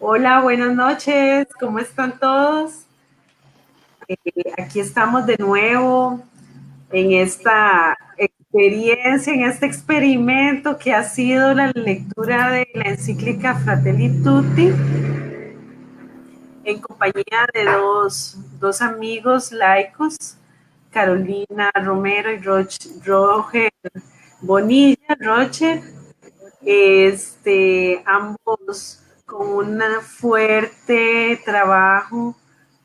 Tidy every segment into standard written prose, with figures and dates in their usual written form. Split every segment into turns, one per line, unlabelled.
Hola, buenas noches, ¿cómo están todos? Aquí estamos de nuevo en esta experiencia, en este experimento que ha sido la lectura de la encíclica Fratelli Tutti, en compañía de dos amigos laicos, Carolina Romero y Roger Bonilla, Roger, ambos con un fuerte trabajo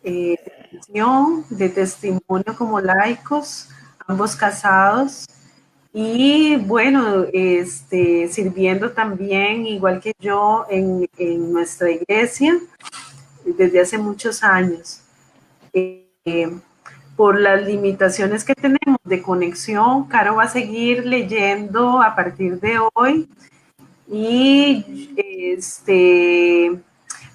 de misión, de testimonio como laicos, ambos casados y bueno, sirviendo también, igual que yo, en nuestra iglesia desde hace muchos años. Eh, por las limitaciones que tenemos de conexión, Caro va a seguir leyendo a partir de hoy y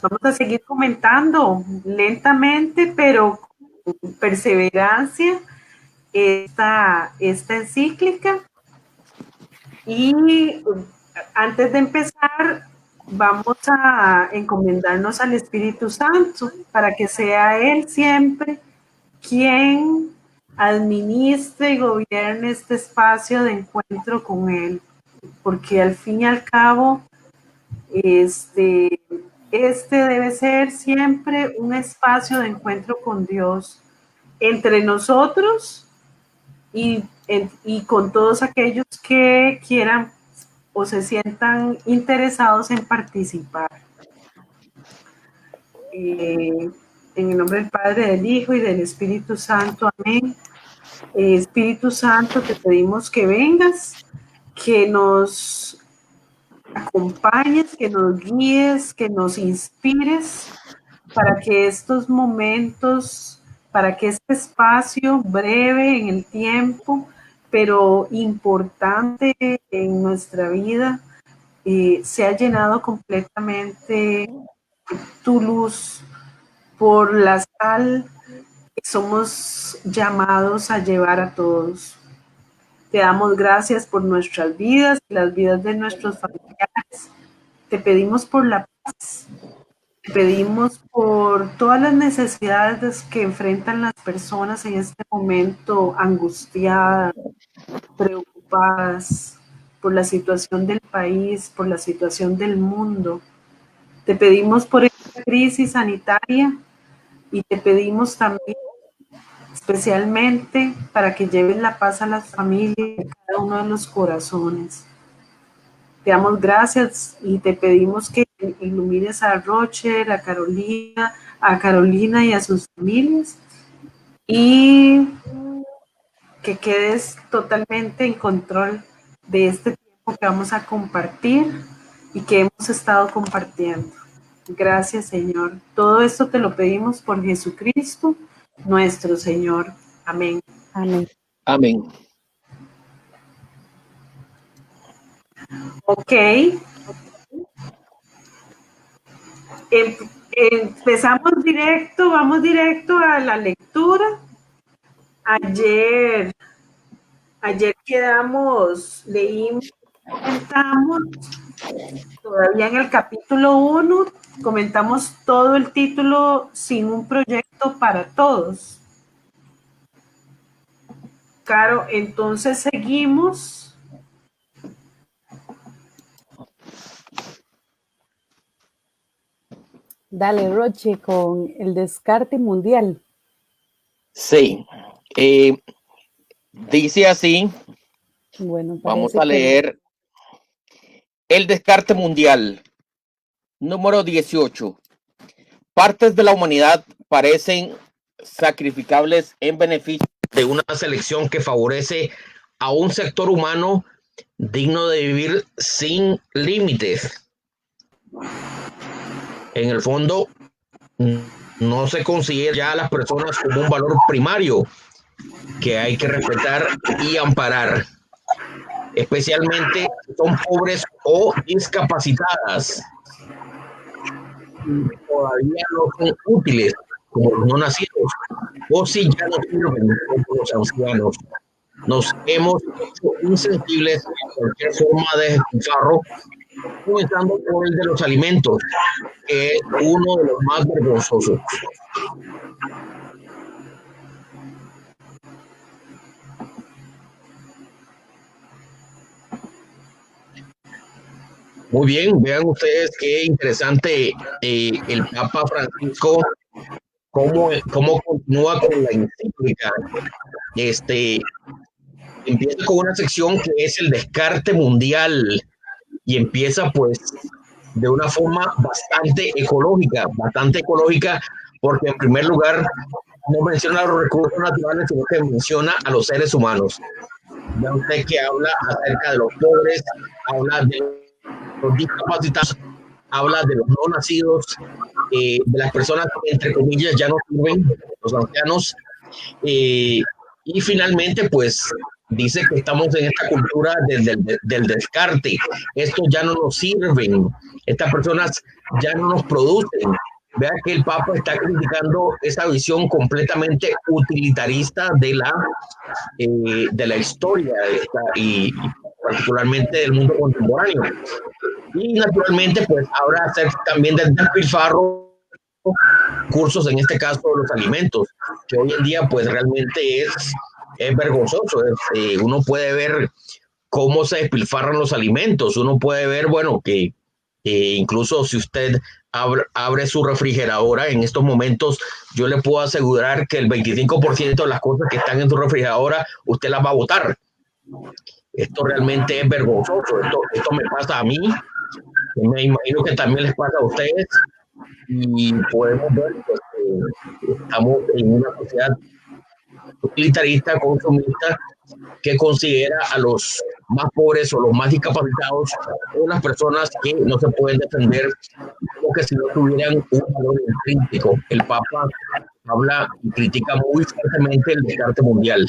vamos a seguir comentando lentamente, pero con perseverancia, esta encíclica. Y antes de empezar, vamos a encomendarnos al Espíritu Santo para que sea Él siempre quien administre y gobierne este espacio de encuentro con Él, porque al fin y al cabo, este debe ser siempre un espacio de encuentro con Dios entre nosotros y con todos aquellos que quieran o se sientan interesados en participar. En el nombre del Padre, del Hijo y del Espíritu Santo. Amén. Espíritu Santo, te pedimos que vengas, que nos acompañes, que nos guíes, que nos inspires para que estos momentos, para que este espacio breve en el tiempo, pero importante en nuestra vida, sea llenado completamente tu luz por la sal que somos llamados a llevar a todos. Te damos gracias por nuestras vidas y las vidas de nuestros familiares. Te pedimos por la paz. Te pedimos por todas las necesidades que enfrentan las personas en este momento, angustiadas, preocupadas por la situación del país, por la situación del mundo. Te pedimos por esta crisis sanitaria y te pedimos también especialmente para que lleves la paz a las familias de cada uno de los corazones. Te damos gracias y te pedimos que ilumines a Rocher, a Carolina y a sus familias y que quedes totalmente en control de este tiempo que vamos a compartir y que hemos estado compartiendo. Gracias, Señor. Todo esto te lo pedimos por Jesucristo, nuestro Señor. Amén.
Amén.
Amén.
Ok. Empezamos directo, vamos directo a la lectura. Ayer leímos, comentamos, todavía en el capítulo 1, comentamos todo el título Sin un proyecto para todos. Caro, entonces seguimos.
Dale, Roche, con el descarte mundial.
Sí. Dice así.
Bueno,
vamos a leer el descarte mundial. Número 18. Partes de la humanidad parecen sacrificables en beneficio de una selección que favorece a un sector humano digno de vivir sin límites. En el fondo, no se considera ya a las personas como un valor primario que hay que respetar y amparar, especialmente si son pobres o discapacitadas. Todavía no son útiles como los no nacidos, o si ya no sirven como los ancianos. Nos hemos hecho insensibles a cualquier forma de despilfarro
comenzando por el de los alimentos, que es uno de los más vergonzosos. Muy bien, vean ustedes qué interesante el Papa Francisco, cómo continúa con la encíclica. Empieza con una sección que es el descarte mundial y empieza pues de una forma bastante ecológica, porque en primer lugar no menciona los recursos naturales, sino que menciona a los seres humanos. Vean usted que habla acerca de los pobres, habla de los discapacitados, habla de los no nacidos, de las personas que entre comillas ya no sirven, los ancianos, y finalmente pues dice que estamos en esta cultura del descarte. Estos ya no nos sirven, estas personas ya no nos producen. Vea que el Papa está criticando esa visión completamente utilitarista de la historia y particularmente del mundo contemporáneo. Y naturalmente, pues ahora hacer también del despilfarro cursos, en este caso los alimentos, que hoy en día pues realmente es vergonzoso. Uno puede ver cómo se despilfarran los alimentos, uno puede ver, bueno, que incluso si usted abre su refrigeradora en estos momentos, yo le puedo asegurar que el 25% de las cosas que están en su refrigeradora, usted las va a botar. Esto realmente es vergonzoso. Esto me pasa a mí, me imagino que también les pasa a ustedes, y podemos ver pues, que estamos en una sociedad utilitarista, consumista, que considera a los más pobres o los más discapacitados o las personas que no se pueden defender, como que si no tuvieran un valor intrínseco. El Papa habla y critica muy fuertemente el descarte mundial.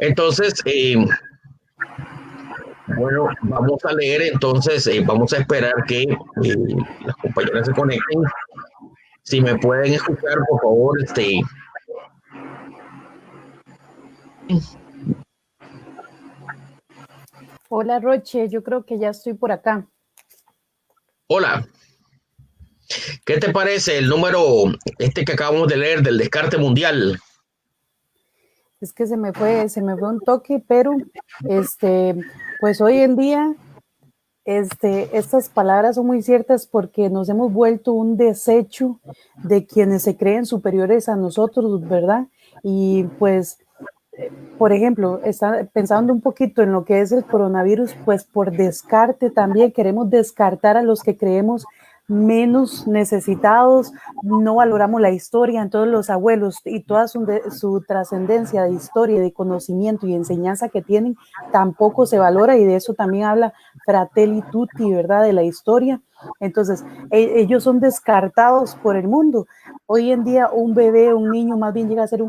Entonces, bueno, vamos a leer entonces, vamos a esperar que las compañeras se conecten. Si me pueden escuchar, por favor,
Hola Roche, yo creo que ya estoy por acá.
Hola. ¿Qué te parece el número que acabamos de leer del descarte mundial?
Es que se me fue un toque, pero pues hoy en día estas palabras son muy ciertas porque nos hemos vuelto un desecho de quienes se creen superiores a nosotros, ¿verdad? Y pues, por ejemplo, pensando un poquito en lo que es el coronavirus, pues por descarte también queremos descartar a los que creemos menos necesitados, no valoramos la historia. Entonces los abuelos y toda su trascendencia de historia, de conocimiento y enseñanza que tienen, tampoco se valora, y de eso también habla Fratelli Tutti, ¿verdad? De la historia. Entonces, ellos son descartados por el mundo. Hoy en día un bebé, un niño, más bien llega a ser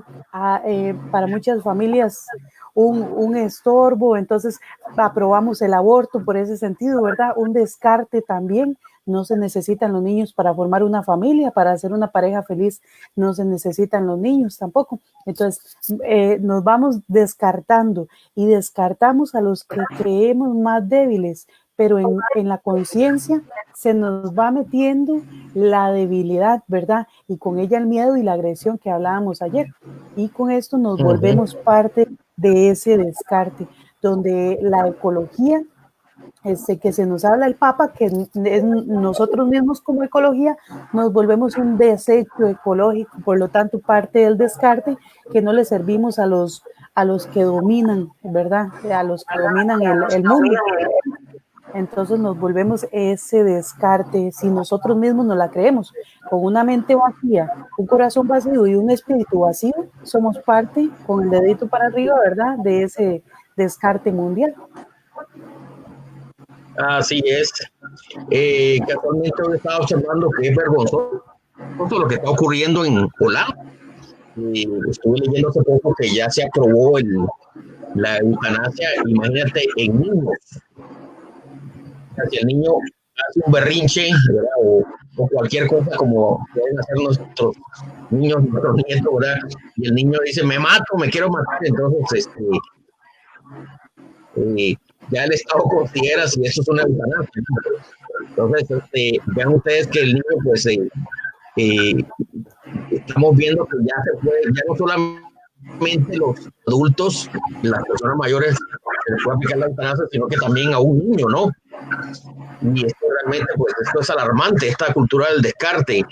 para muchas familias un estorbo. Entonces aprobamos el aborto por ese sentido, ¿verdad? Un descarte también. No se necesitan los niños para formar una familia, para hacer una pareja feliz, no se necesitan los niños tampoco. Entonces, nos vamos descartando y descartamos a los que creemos más débiles, pero en la conciencia se nos va metiendo la debilidad, ¿verdad? Y con ella el miedo y la agresión que hablábamos ayer. Y con esto nos volvemos parte de ese descarte, donde la ecología, que se nos habla el Papa, que es nosotros mismos como ecología nos volvemos un desecho ecológico, por lo tanto parte del descarte, que no le servimos a los que dominan, ¿verdad? A los que dominan el mundo. Entonces nos volvemos ese descarte, si nosotros mismos no la creemos. Con una mente vacía, un corazón vacío y un espíritu vacío, somos parte, con el dedito para arriba, ¿verdad?, de ese descarte mundial.
Así es. Casualmente hoy estaba observando que es vergonzoso lo que está ocurriendo en Holanda. Estuve leyendo hace poco que ya se aprobó la eutanasia, imagínate, en niños. O sea, si el niño hace un berrinche, ¿verdad?, o cualquier cosa como pueden hacer nuestros niños, nuestros nietos, ¿verdad? Y el niño dice, me mato, me quiero matar, entonces ya el Estado considera si eso es una eutanasia. Entonces, vean ustedes que el niño, pues, estamos viendo que ya se puede, ya no solamente los adultos, las personas mayores, se les puede aplicar la eutanasia, sino que también a un niño, ¿no? Y esto realmente, pues, esto es alarmante, esta cultura del descarte.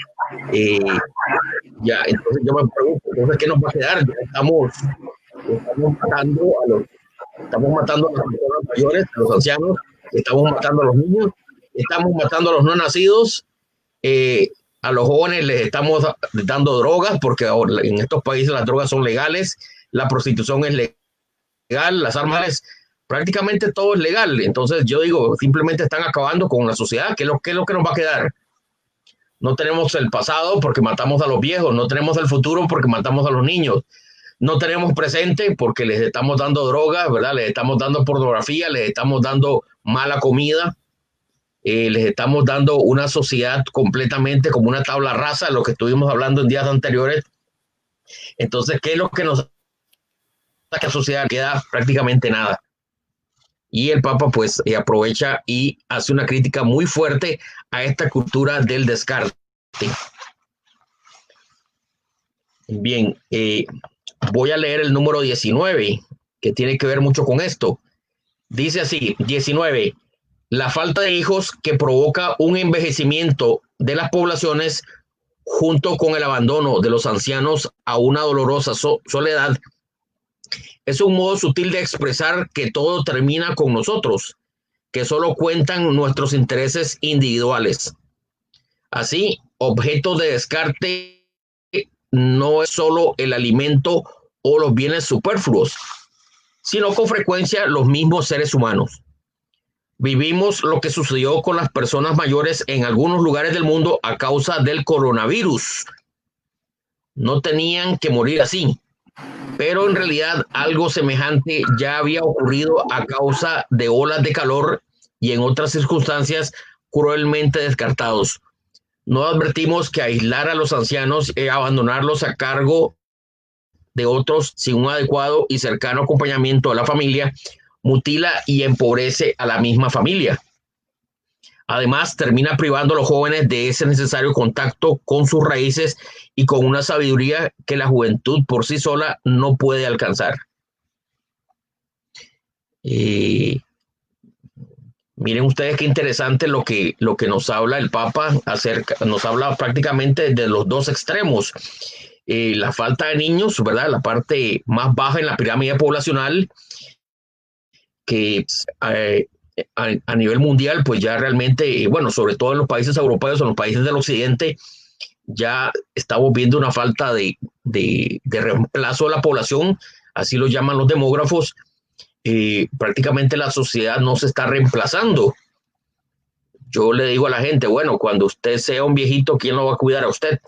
Ya, entonces yo me pregunto, entonces, ¿qué nos va a quedar? Ya estamos matando a las personas mayores, a los ancianos, estamos matando a los niños, estamos matando a los no nacidos, a los jóvenes les estamos dando drogas, porque ahora en estos países las drogas son legales, la prostitución es legal, las armas, prácticamente todo es legal. Entonces yo digo, simplemente están acabando con la sociedad. ¿Qué es lo que nos va a quedar? No tenemos el pasado porque matamos a los viejos, no tenemos el futuro porque matamos a los niños, no tenemos presente porque les estamos dando drogas, ¿verdad? Les estamos dando pornografía, les estamos dando mala comida, les estamos dando una sociedad completamente como una tabla rasa, lo que estuvimos hablando en días anteriores. Entonces, ¿qué es lo que nos saca la sociedad? Queda prácticamente nada. Y el Papa pues aprovecha y hace una crítica muy fuerte a esta cultura del descarte. Bien, voy a leer el número 19, que tiene que ver mucho con esto. Dice así, 19, la falta de hijos que provoca un envejecimiento de las poblaciones junto con el abandono de los ancianos a una dolorosa soledad es un modo sutil de expresar que todo termina con nosotros, que solo cuentan nuestros intereses individuales. Así, objeto de descarte no es solo el alimento o los bienes superfluos, sino con frecuencia los mismos seres humanos. Vivimos lo que sucedió con las personas mayores en algunos lugares del mundo a causa del coronavirus. No tenían que morir así, pero en realidad algo semejante ya había ocurrido a causa de olas de calor y en otras circunstancias cruelmente descartados. No advertimos que aislar a los ancianos y abandonarlos a cargo de otros sin un adecuado y cercano acompañamiento a la familia mutila y empobrece a la misma familia. Además, termina privando a los jóvenes de ese necesario contacto con sus raíces y con una sabiduría que la juventud por sí sola no puede alcanzar. Miren ustedes qué interesante lo que nos habla el Papa nos habla prácticamente de los dos extremos. La falta de niños, ¿verdad? La parte más baja en la pirámide poblacional, que a nivel mundial, pues ya realmente, bueno, sobre todo en los países europeos o en los países del occidente, ya estamos viendo una falta de reemplazo de la población, así lo llaman los demógrafos. Prácticamente la sociedad no se está reemplazando. Yo le digo a la gente, bueno, cuando usted sea un viejito, ¿quién lo va a cuidar a usted?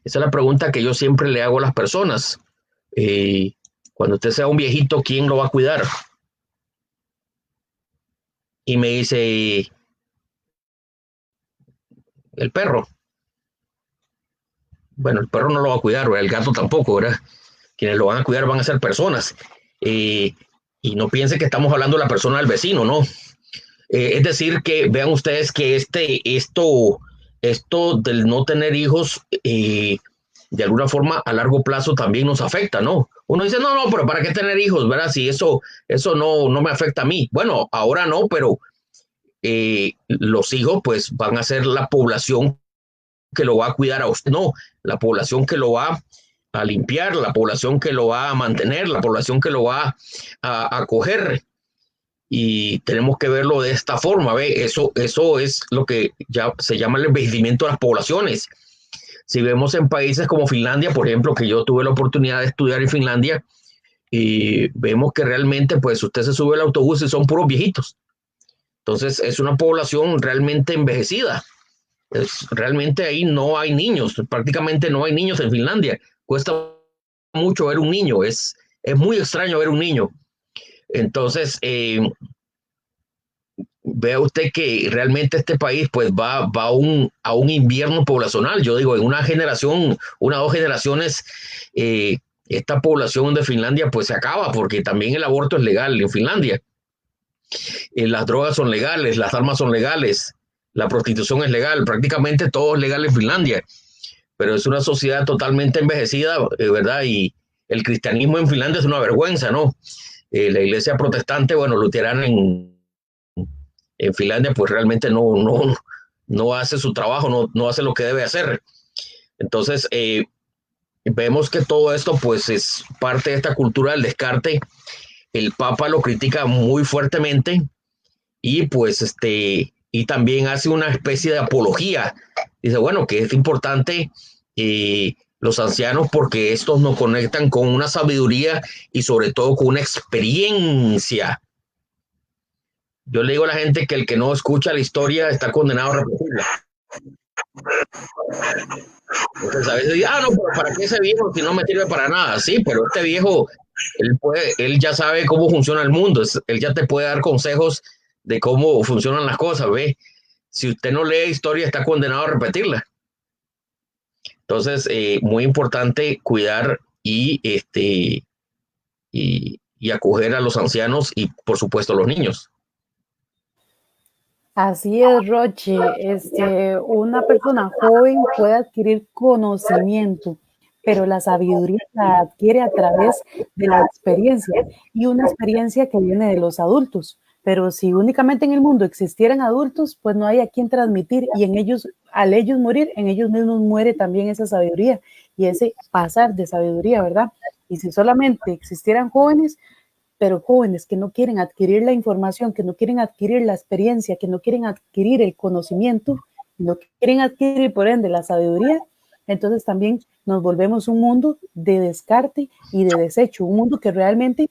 Esa es la pregunta que yo siempre le hago a las personas. Cuando usted sea un viejito, ¿quién lo va a cuidar? Y me dice, el perro. Bueno, el perro no lo va a cuidar, ¿verdad? El gato tampoco, ¿verdad? Quienes lo van a cuidar van a ser personas. Y no piensen que estamos hablando de la persona del vecino, ¿no? Es decir, que vean ustedes que esto del no tener hijos, de alguna forma a largo plazo también nos afecta, ¿no? Uno dice, no, pero ¿para qué tener hijos, verdad? Si eso no me afecta a mí. Bueno, ahora no, pero los hijos pues van a ser la población que lo va a cuidar a usted, no, la población que lo va a limpiar, la población que lo va a mantener, la población que lo va a acoger. Y tenemos que verlo de esta forma, ¿ve? Eso es lo que ya se llama el envejecimiento de las poblaciones. Si vemos en países como Finlandia, por ejemplo, que yo tuve la oportunidad de estudiar en Finlandia, y vemos que realmente, pues, usted se sube al autobús y son puros viejitos. Entonces, es una población realmente envejecida. Realmente ahí no hay niños, prácticamente no hay niños en Finlandia. Cuesta mucho ver un niño, es muy extraño ver un niño. Entonces, vea usted que realmente este país pues va a un invierno poblacional. Yo digo, en una generación, una o dos generaciones, esta población de Finlandia pues se acaba, porque también el aborto es legal en Finlandia. Las drogas son legales, las armas son legales, la prostitución es legal, prácticamente todo es legal en Finlandia, pero es una sociedad totalmente envejecida, ¿verdad? Y el cristianismo en Finlandia es una vergüenza, ¿no? La iglesia protestante, bueno, luterana en Finlandia, pues realmente no hace su trabajo, no hace lo que debe hacer. Entonces, vemos que todo esto, pues, es parte de esta cultura del descarte. El Papa lo critica muy fuertemente y, pues, y también hace una especie de apología. Dice, bueno, que es importante los ancianos porque estos nos conectan con una sabiduría y sobre todo con una experiencia. Yo le digo a la gente que el que no escucha la historia está condenado a repetirla. Entonces a veces dice, no, pero ¿para qué ese viejo si no me sirve para nada? Sí, pero este viejo, él ya sabe cómo funciona el mundo, él ya te puede dar consejos de cómo funcionan las cosas, ¿ve? Si usted no lee historia, está condenado a repetirla. Entonces, muy importante cuidar y acoger a los ancianos y, por supuesto, a los niños.
Así es, Roche. Una persona joven puede adquirir conocimiento, pero la sabiduría la adquiere a través de la experiencia y una experiencia que viene de los adultos. Pero si únicamente en el mundo existieran adultos, pues no hay a quien transmitir y en ellos, al ellos morir, en ellos mismos muere también esa sabiduría y ese pasar de sabiduría, ¿verdad? Y si solamente existieran jóvenes, pero jóvenes que no quieren adquirir la información, que no quieren adquirir la experiencia, que no quieren adquirir el conocimiento, no quieren adquirir por ende la sabiduría, entonces también nos volvemos un mundo de descarte y de desecho, un mundo que realmente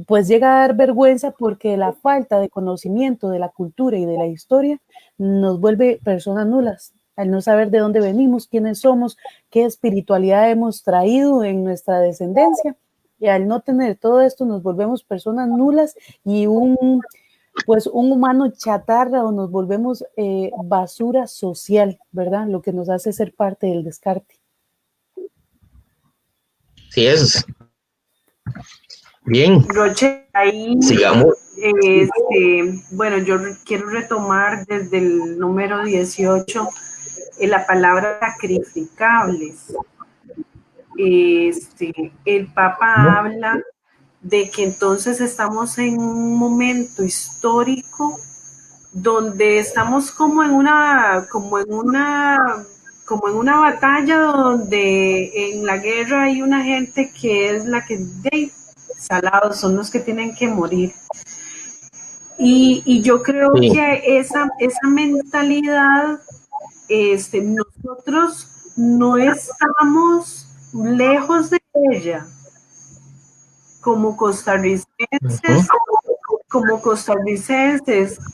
pues llega a dar vergüenza porque la falta de conocimiento de la cultura y de la historia nos vuelve personas nulas, al no saber de dónde venimos, quiénes somos, qué espiritualidad hemos traído en nuestra descendencia. Y al no tener todo esto nos volvemos personas nulas y pues un humano chatarra o nos volvemos basura social, ¿verdad? Lo que nos hace ser parte del descarte.
Sí, es. Bien.
Roche, ahí,
Sigamos.
bueno, yo quiero retomar desde el número 18 la palabra sacrificables. El Papa habla de que entonces estamos en un momento histórico donde estamos como en una batalla donde en la guerra hay una gente que es la que salados son los que tienen que morir. Y yo creo
Sí.
que esa mentalidad, nosotros no estamos lejos de ella como costarricenses,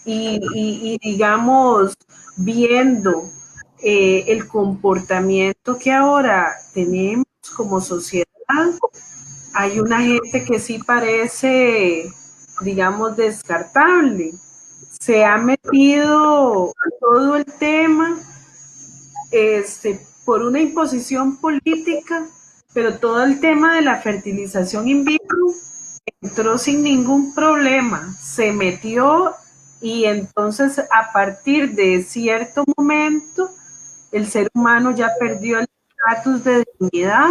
y digamos, viendo el comportamiento que ahora tenemos como sociedad, hay una gente que sí parece, digamos, descartable. Se ha metido todo el tema por una imposición política, pero todo el tema de la fertilización in vitro entró sin ningún problema, se metió y entonces a partir de cierto momento el ser humano ya perdió el estatus de dignidad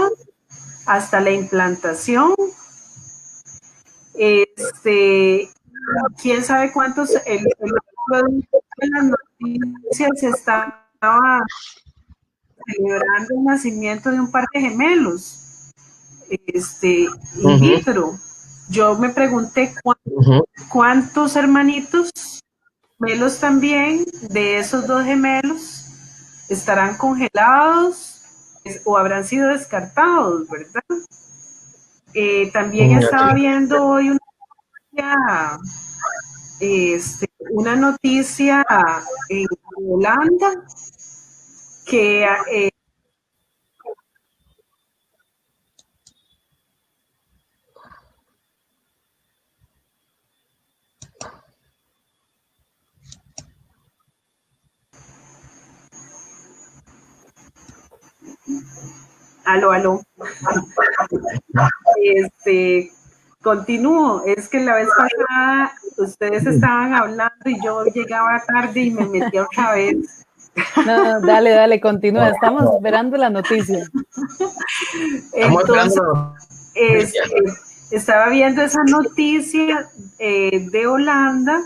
hasta la implantación. Quién sabe cuántos, el de las noticias se estaba celebrando el nacimiento de un par de gemelos, in vitro. Yo me pregunté cuántos hermanitos gemelos también de esos dos gemelos estarán congelados o habrán sido descartados, ¿verdad? También estaba viendo hoy una noticia en Holanda que Aló. Continúo. Es que la vez pasada ustedes estaban hablando y yo llegaba tarde y me metí otra vez.
No, dale, continúa. Estamos esperando la noticia.
Entonces, estaba viendo esa noticia de Holanda,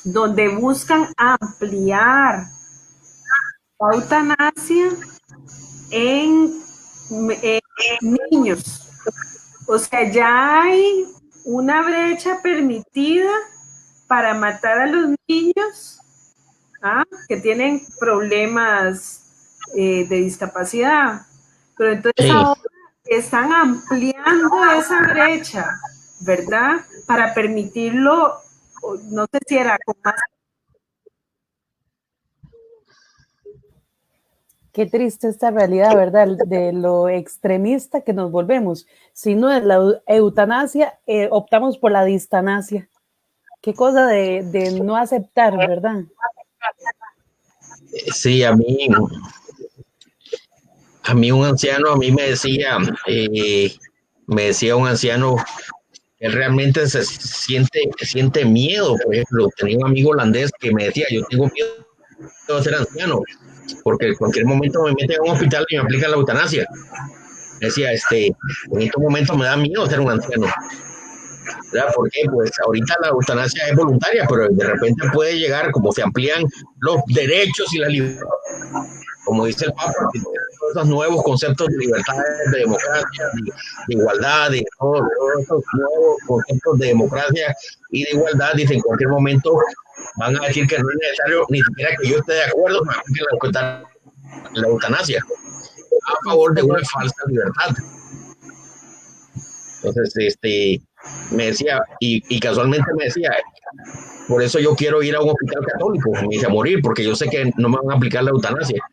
donde buscan ampliar la eutanasia en niños. O sea, ya hay una brecha permitida para matar a los niños que tienen problemas de discapacidad. Pero entonces ahora están ampliando esa brecha, ¿verdad? Para permitirlo, no sé si era con más.
Qué triste esta realidad, ¿verdad? De lo extremista que nos volvemos. Si no es la eutanasia, optamos por la distanasia. Qué cosa de no aceptar, ¿verdad?
Sí, a mí un anciano, me decía un anciano, él realmente siente miedo. Por ejemplo, tenía un amigo holandés que me decía, yo tengo miedo de ser anciano, porque en cualquier momento me meten a un hospital y me aplican la eutanasia. Decía, en estos momentos me da miedo ser un anciano. ¿Verdad? Porque pues ahorita la eutanasia es voluntaria, pero de repente puede llegar, como se amplían los derechos y la libertad, como dice el Papa, todos esos nuevos conceptos de libertad, de democracia, de igualdad, de todos esos nuevos conceptos de democracia y de igualdad, dice, en cualquier momento van a decir que no es necesario ni siquiera que yo esté de acuerdo con la eutanasia, a favor de una falsa libertad. Entonces, me decía, y casualmente me decía, por eso yo quiero ir a un hospital católico, me dice, a morir, porque yo sé que no me van a aplicar la eutanasia.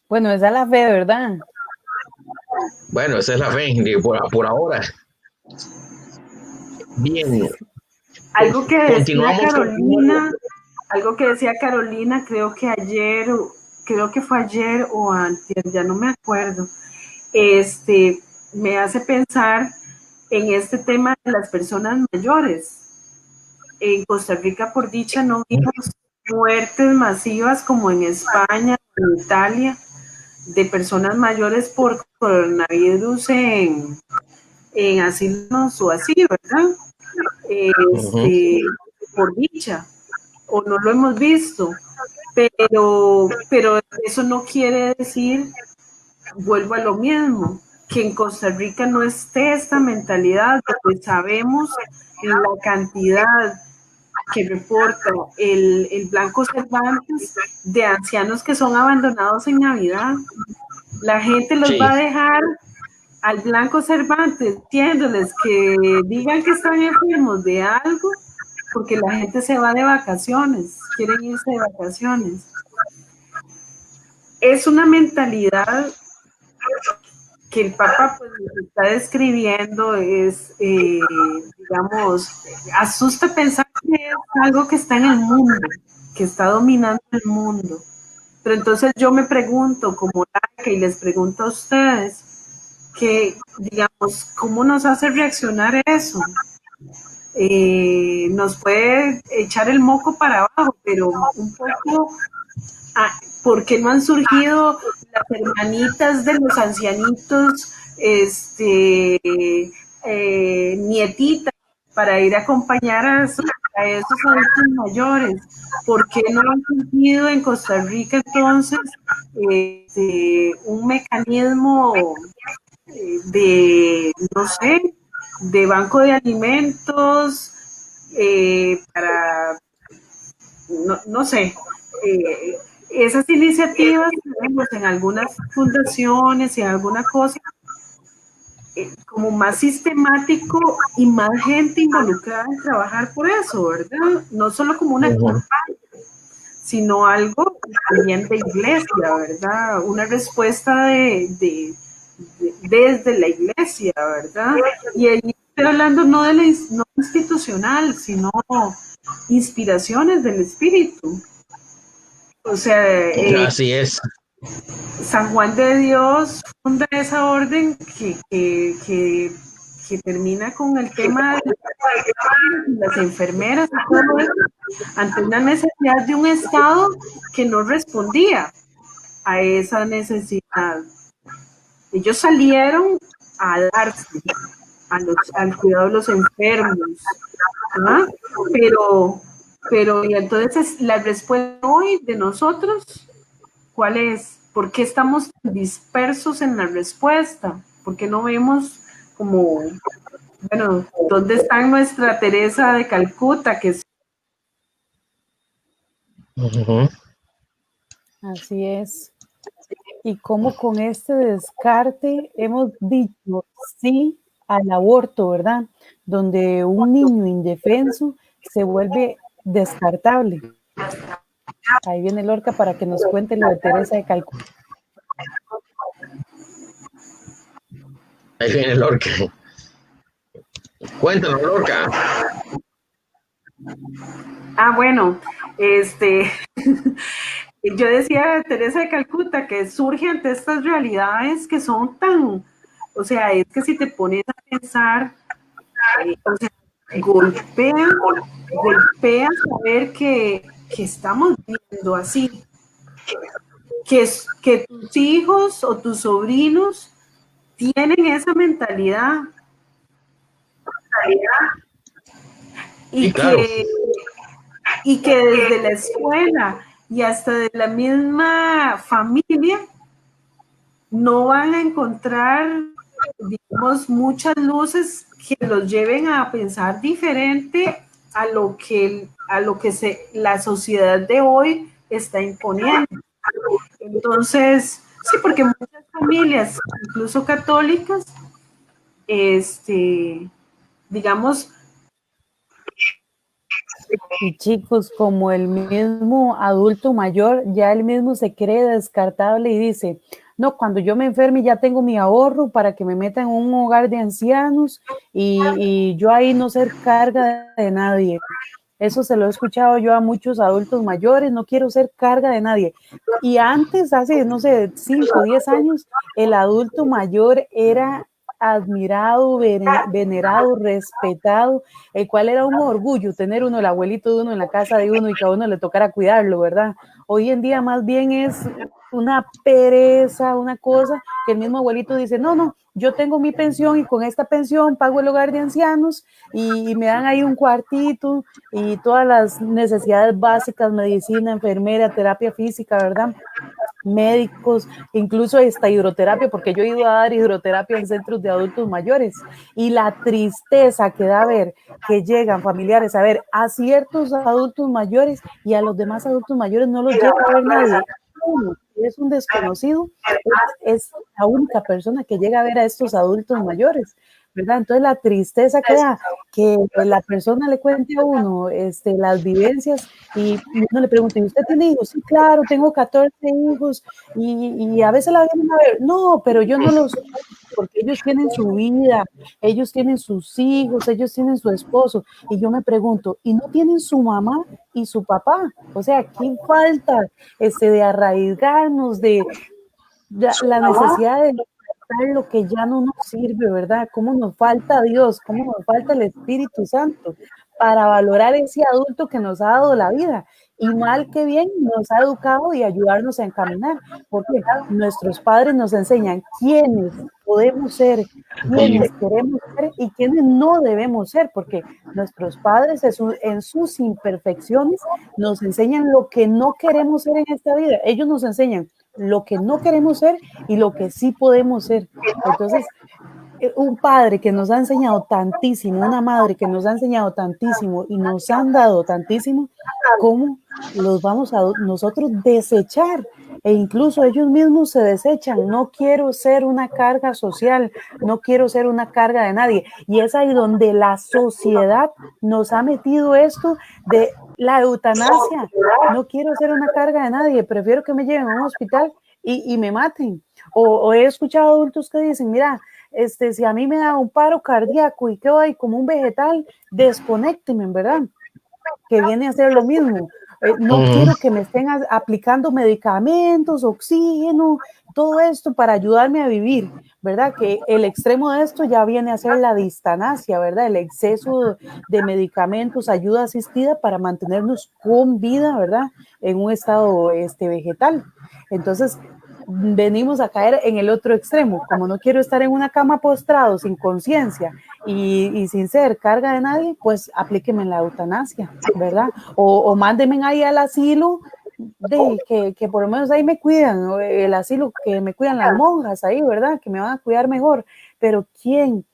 Bueno, esa es la fe, ¿verdad?
Bueno, esa es la fe, por ahora. Bien.
Algo que decía Carolina, creo que fue ayer o antes, ya no me acuerdo. Me hace pensar en este tema de las personas mayores. En Costa Rica, por dicha, no vimos muertes masivas como en España o en Italia de personas mayores por coronavirus en asilos o así, ¿verdad? Por dicha, o no lo hemos visto, pero eso no quiere decir, vuelvo a lo mismo, que en Costa Rica no esté esta mentalidad, porque sabemos la cantidad que reporta el Blanco Cervantes de ancianos que son abandonados en Navidad. La gente los va a dejar al Blanco Cervantes diciéndoles que digan que están enfermos de algo, porque la gente se va de vacaciones, quieren irse de vacaciones. Es una mentalidad que el Papa pues está describiendo, digamos, asusta pensar que es algo que está en el mundo, que está dominando el mundo. Pero entonces yo me pregunto, como laica, y les pregunto a ustedes, que, digamos, ¿cómo nos hace reaccionar eso? Nos puede echar el moco para abajo, pero un poco, ¿por qué no han surgido las hermanitas de los ancianitos, nietitas, para ir a acompañar a esos adultos mayores? ¿Por qué no han surgido en Costa Rica entonces un mecanismo no sé, de banco de alimentos para, no sé, esas iniciativas tenemos en algunas fundaciones y en alguna cosa como más sistemático y más gente involucrada en trabajar por eso, ¿verdad? No solo como una campaña, sino algo también de iglesia, ¿verdad? Una respuesta desde la iglesia, ¿verdad? Y ahí estoy hablando no institucional, sino inspiraciones del espíritu. O sea,
Así es.
San Juan de Dios funda esa orden que termina con el tema de las enfermeras y todo eso, ante una necesidad de un Estado que no respondía a esa necesidad. Ellos salieron a darse al cuidado de los enfermos, ¿ah? Pero y entonces la respuesta hoy de nosotros, ¿cuál es? ¿Por qué estamos dispersos en la respuesta? ¿Por qué no vemos como, bueno, dónde está nuestra Teresa de Calcuta? Que es...
Así es. Y cómo con este descarte hemos dicho sí al aborto, ¿verdad? Donde un niño indefenso se vuelve descartable. Ahí viene Lorca para que nos cuente lo de Teresa de Calcuta.
Ahí viene Lorca. Cuéntanos, Lorca.
Bueno, yo decía Teresa de Calcuta que surge ante estas realidades que son tan, o sea, es que si te pones a pensar, o sea, golpea saber que estamos viviendo así, que tus hijos o tus sobrinos tienen esa mentalidad y,
Sí, claro.
y que desde la escuela y hasta de la misma familia no van a encontrar, digamos, muchas luces que los lleven a pensar diferente a lo que la sociedad de hoy está imponiendo. Entonces, sí, porque muchas familias, incluso católicas, digamos,
Y chicos, como el mismo adulto mayor, ya él mismo se cree descartable y dice, no, cuando yo me enferme ya tengo mi ahorro para que me meta en un hogar de ancianos y yo ahí no ser carga de nadie. Eso se lo he escuchado yo a muchos adultos mayores, no quiero ser carga de nadie. Y antes, hace, no sé, 5 o 10 años, el adulto mayor era admirado, venerado, respetado, el cual era un orgullo tener uno, el abuelito de uno en la casa de uno y que a uno le tocara cuidarlo, ¿verdad? Hoy en día más bien es una pereza, una cosa que el mismo abuelito dice, no, yo tengo mi pensión y con esta pensión pago el hogar de ancianos y me dan ahí un cuartito y todas las necesidades básicas, medicina, enfermera, terapia física, ¿verdad? Médicos, incluso esta hidroterapia, porque yo he ido a dar hidroterapia en centros de adultos mayores y la tristeza que da ver que llegan familiares a ver a ciertos adultos mayores y a los demás adultos mayores no los llega a ver nadie. Es un desconocido, es la única persona que llega a ver a estos adultos mayores, ¿verdad? Entonces la tristeza que da que la persona le cuente a uno las vivencias y uno le pregunta, ¿y usted tiene hijos? Sí, claro, tengo 14 hijos y a veces la vienen a ver. No, pero yo no los porque ellos tienen su vida, ellos tienen sus hijos, ellos tienen su esposo. Y yo me pregunto, ¿y no tienen su mamá y su papá? O sea, ¿qué falta de arraigarnos de la necesidad de lo que ya no nos sirve, ¿verdad? ¿Cómo nos falta Dios? ¿Cómo nos falta el Espíritu Santo para valorar ese adulto que nos ha dado la vida? Y mal que bien nos ha educado y ayudarnos a encaminar, porque nuestros padres nos enseñan quiénes podemos ser, quiénes queremos ser y quiénes no debemos ser, porque nuestros padres en sus imperfecciones nos enseñan lo que no queremos ser en esta vida. Ellos nos enseñan lo que no queremos ser y lo que sí podemos ser. Entonces, un padre que nos ha enseñado tantísimo, una madre que nos ha enseñado tantísimo y nos han dado tantísimo, ¿cómo los vamos a nosotros desechar? E incluso ellos mismos se desechan. No quiero ser una carga social, no quiero ser una carga de nadie. Y es ahí donde la sociedad nos ha metido esto de la eutanasia. No quiero ser una carga de nadie, prefiero que me lleven a un hospital y me maten. O he escuchado adultos que dicen, mira, si a mí me da un paro cardíaco y quedo ahí como un vegetal, desconécteme, ¿verdad? Que viene a ser lo mismo. No quiero que me estén aplicando medicamentos, oxígeno, todo esto para ayudarme a vivir, ¿verdad? Que el extremo de esto ya viene a ser la distanasia, ¿verdad? El exceso de medicamentos, ayuda asistida para mantenernos con vida, ¿verdad? En un estado vegetal. Entonces, venimos a caer en el otro extremo. Como no quiero estar en una cama postrado sin conciencia y sin ser carga de nadie, pues aplíquenme la eutanasia, ¿verdad? O mándenme ahí al asilo, que por lo menos ahí me cuidan, el asilo que me cuidan las monjas ahí, ¿verdad? Que me van a cuidar mejor. Pero ¿quién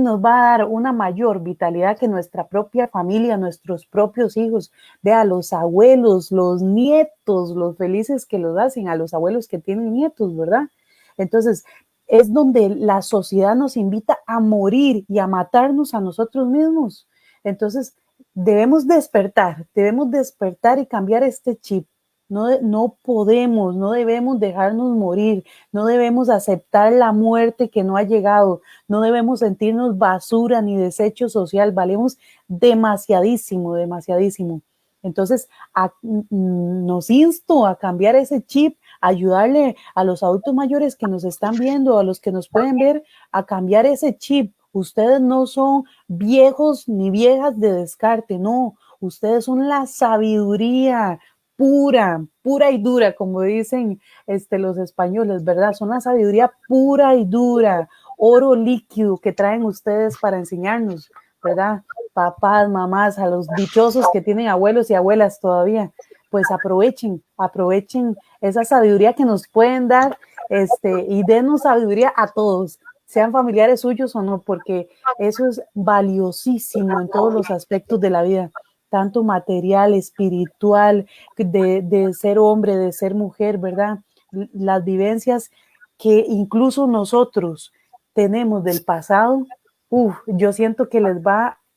nos va a dar una mayor vitalidad que nuestra propia familia, nuestros propios hijos? Vea, los abuelos, los nietos, los felices que los hacen a los abuelos que tienen nietos, ¿verdad? Entonces, es donde la sociedad nos invita a morir y a matarnos a nosotros mismos. Entonces, debemos despertar y cambiar este chip. No podemos, no debemos dejarnos morir, no debemos aceptar la muerte que no ha llegado, no debemos sentirnos basura ni desecho social, valemos demasiadísimo, demasiadísimo. Entonces, nos insto a cambiar ese chip, a ayudarle a los adultos mayores que nos están viendo, a los que nos pueden ver, a cambiar ese chip. Ustedes no son viejos ni viejas de descarte, no, ustedes son la sabiduría pura y dura, como dicen los españoles, ¿verdad? Son la sabiduría pura y dura, oro líquido que traen ustedes para enseñarnos, ¿verdad? Papás, mamás, a los dichosos que tienen abuelos y abuelas todavía, pues aprovechen esa sabiduría que nos pueden dar, y denos sabiduría a todos, sean familiares suyos o no, porque eso es valiosísimo en todos los aspectos de la vida, tanto material, espiritual, de ser hombre, de ser mujer, ¿verdad? Las vivencias que incluso nosotros tenemos del pasado, yo siento que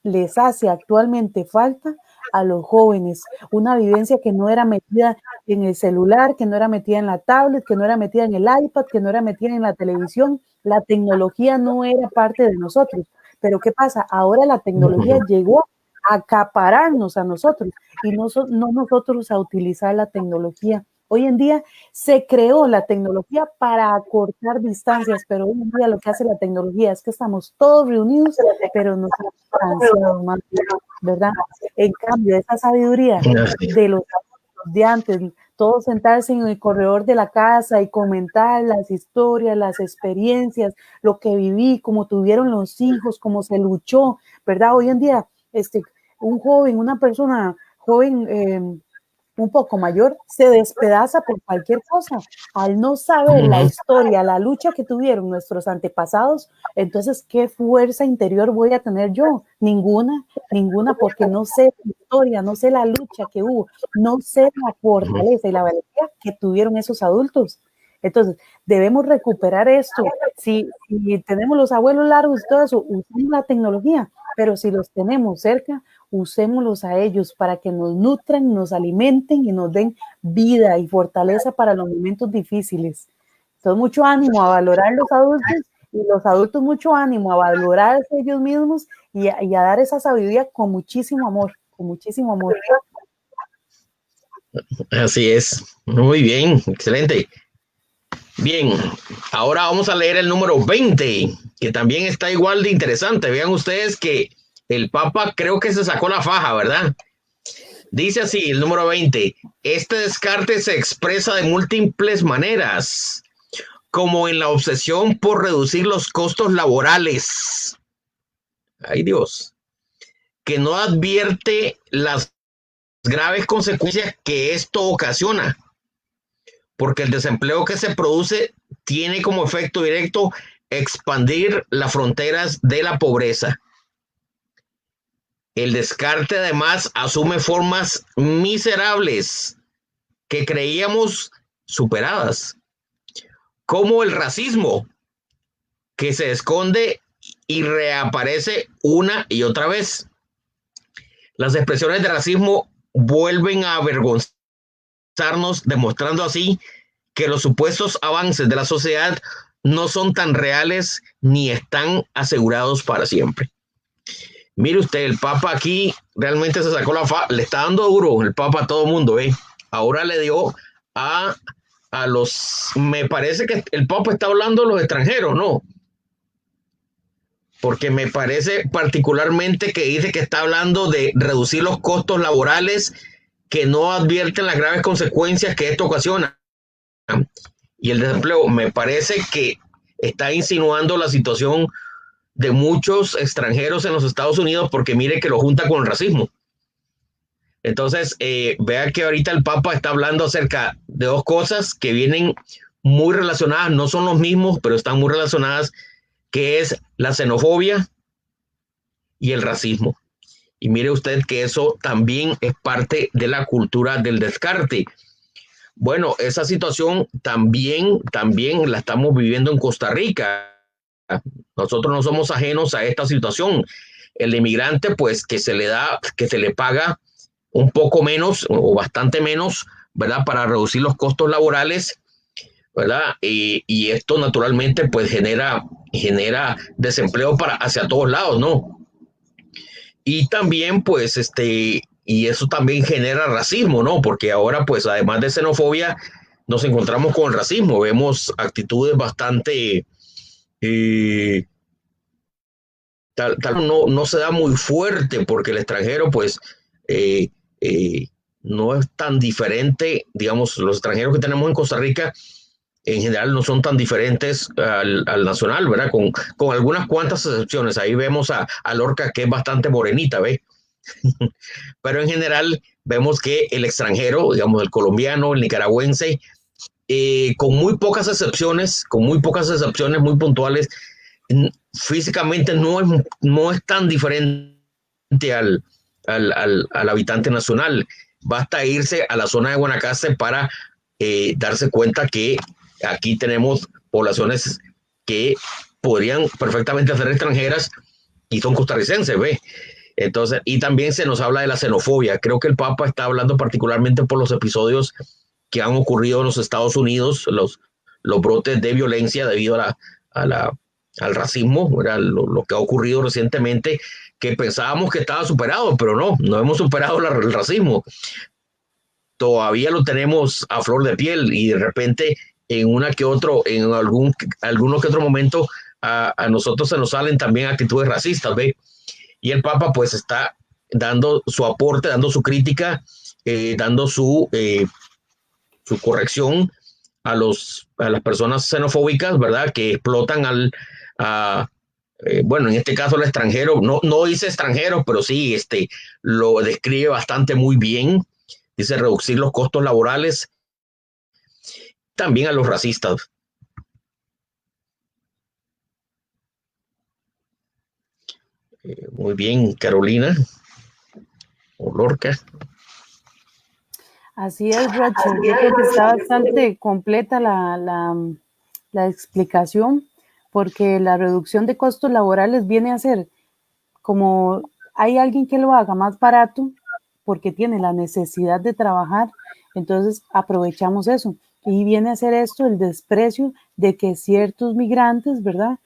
les hace actualmente falta a los jóvenes, una vivencia que no era metida en el celular, que no era metida en la tablet, que no era metida en el iPad, que no era metida en la televisión. La tecnología no era parte de nosotros. Pero ¿qué pasa? Ahora la tecnología llegó a acapararnos a nosotros y no nosotros a utilizar la tecnología. Hoy en día se creó la tecnología para acortar distancias, pero hoy en día lo que hace la tecnología es que estamos todos reunidos, pero nos hemos distanciado más, ¿verdad? En cambio, esa sabiduría de los de antes, todos sentarse en el corredor de la casa y comentar las historias, las experiencias, lo que viví, cómo tuvieron los hijos, cómo se luchó, ¿verdad? Hoy en día, un joven, una persona joven, un poco mayor, se despedaza por cualquier cosa, al no saber la historia, la lucha que tuvieron nuestros antepasados. Entonces, ¿qué fuerza interior voy a tener yo? Ninguna, porque no sé la historia, no sé la lucha que hubo, no sé la fortaleza y la valentía que tuvieron esos adultos. Entonces, debemos recuperar esto. Si tenemos los abuelos largos y todo eso, usemos la tecnología, pero si los tenemos cerca, usémoslos a ellos para que nos nutran, nos alimenten y nos den vida y fortaleza para los momentos difíciles. Entonces, mucho ánimo a valorar los adultos y los adultos mucho ánimo a valorarse ellos mismos y a dar esa sabiduría con muchísimo amor, con muchísimo amor.
Así es. Muy bien, excelente. Bien, ahora vamos a leer el número 20, que también está igual de interesante. Vean ustedes que el Papa creo que se sacó la faja, ¿verdad? Dice así, el número 20, este descarte se expresa de múltiples maneras, como en la obsesión por reducir los costos laborales. Ay Dios, que no advierte las graves consecuencias que esto ocasiona, porque el desempleo que se produce tiene como efecto directo expandir las fronteras de la pobreza. El descarte además asume formas miserables que creíamos superadas, como el racismo, que se esconde y reaparece una y otra vez. Las expresiones de racismo vuelven a avergonzarnos, demostrando así que los supuestos avances de la sociedad no son tan reales ni están asegurados para siempre. Mire usted, el Papa aquí realmente se sacó le está dando duro el Papa a todo el mundo, ¿eh? Ahora le dio a me parece que el Papa está hablando de los extranjeros, ¿no? Porque me parece particularmente que dice que está hablando de reducir los costos laborales que no advierten las graves consecuencias que esto ocasiona. Y el desempleo, me parece que está insinuando la situación de muchos extranjeros en los Estados Unidos, porque mire que lo junta con el racismo. Entonces, vea que ahorita el Papa está hablando acerca de dos cosas que vienen muy relacionadas, no son los mismos, pero están muy relacionadas, que es la xenofobia y el racismo. Y mire usted que eso también es parte de la cultura del descarte. Bueno, esa situación también la estamos viviendo en Costa Rica. Nosotros no somos ajenos a esta situación. El inmigrante, pues, que se le paga un poco menos o bastante menos, ¿verdad? Para reducir los costos laborales, ¿verdad? Y esto naturalmente, pues, genera desempleo hacia todos lados, ¿no? Y también, pues, y eso también genera racismo, ¿no? Porque ahora, pues, además de xenofobia, nos encontramos con el racismo. Vemos actitudes bastante, tal no se da muy fuerte, porque el extranjero, pues, no es tan diferente, digamos, los extranjeros que tenemos en Costa Rica, en general no son tan diferentes al nacional, ¿verdad? Con algunas cuantas excepciones. Ahí vemos a Lorca, que es bastante morenita, ¿ves? Pero en general vemos que el extranjero, digamos, el colombiano, el nicaragüense, con muy pocas excepciones muy puntuales, físicamente no es tan diferente al habitante nacional. Basta irse a la zona de Guanacaste para darse cuenta que aquí tenemos poblaciones que podrían perfectamente ser extranjeras y son costarricenses, ¿ve? Entonces, y también se nos habla de la xenofobia. Creo que el Papa está hablando particularmente por los episodios que han ocurrido en los Estados Unidos, los brotes de violencia debido al racismo, lo que ha ocurrido recientemente, que pensábamos que estaba superado, pero no hemos superado el racismo. Todavía lo tenemos a flor de piel, y de repente en alguno que otro momento a nosotros se nos salen también actitudes racistas, ¿ve? Y el Papa, pues, está dando su aporte, dando su crítica, dando su corrección a las personas xenofóbicas, ¿verdad? Que explotan bueno, en este caso el extranjero, no dice extranjero, pero sí, lo describe bastante muy bien. Dice reducir los costos laborales, también a los racistas. Muy bien, Carolina o Lorca.
Así es, Rachel. Yo creo que está bastante completa la explicación, porque la reducción de costos laborales viene a ser como hay alguien que lo haga más barato porque tiene la necesidad de trabajar, entonces aprovechamos eso. Y viene a ser esto el desprecio de que ciertos migrantes, ¿verdad?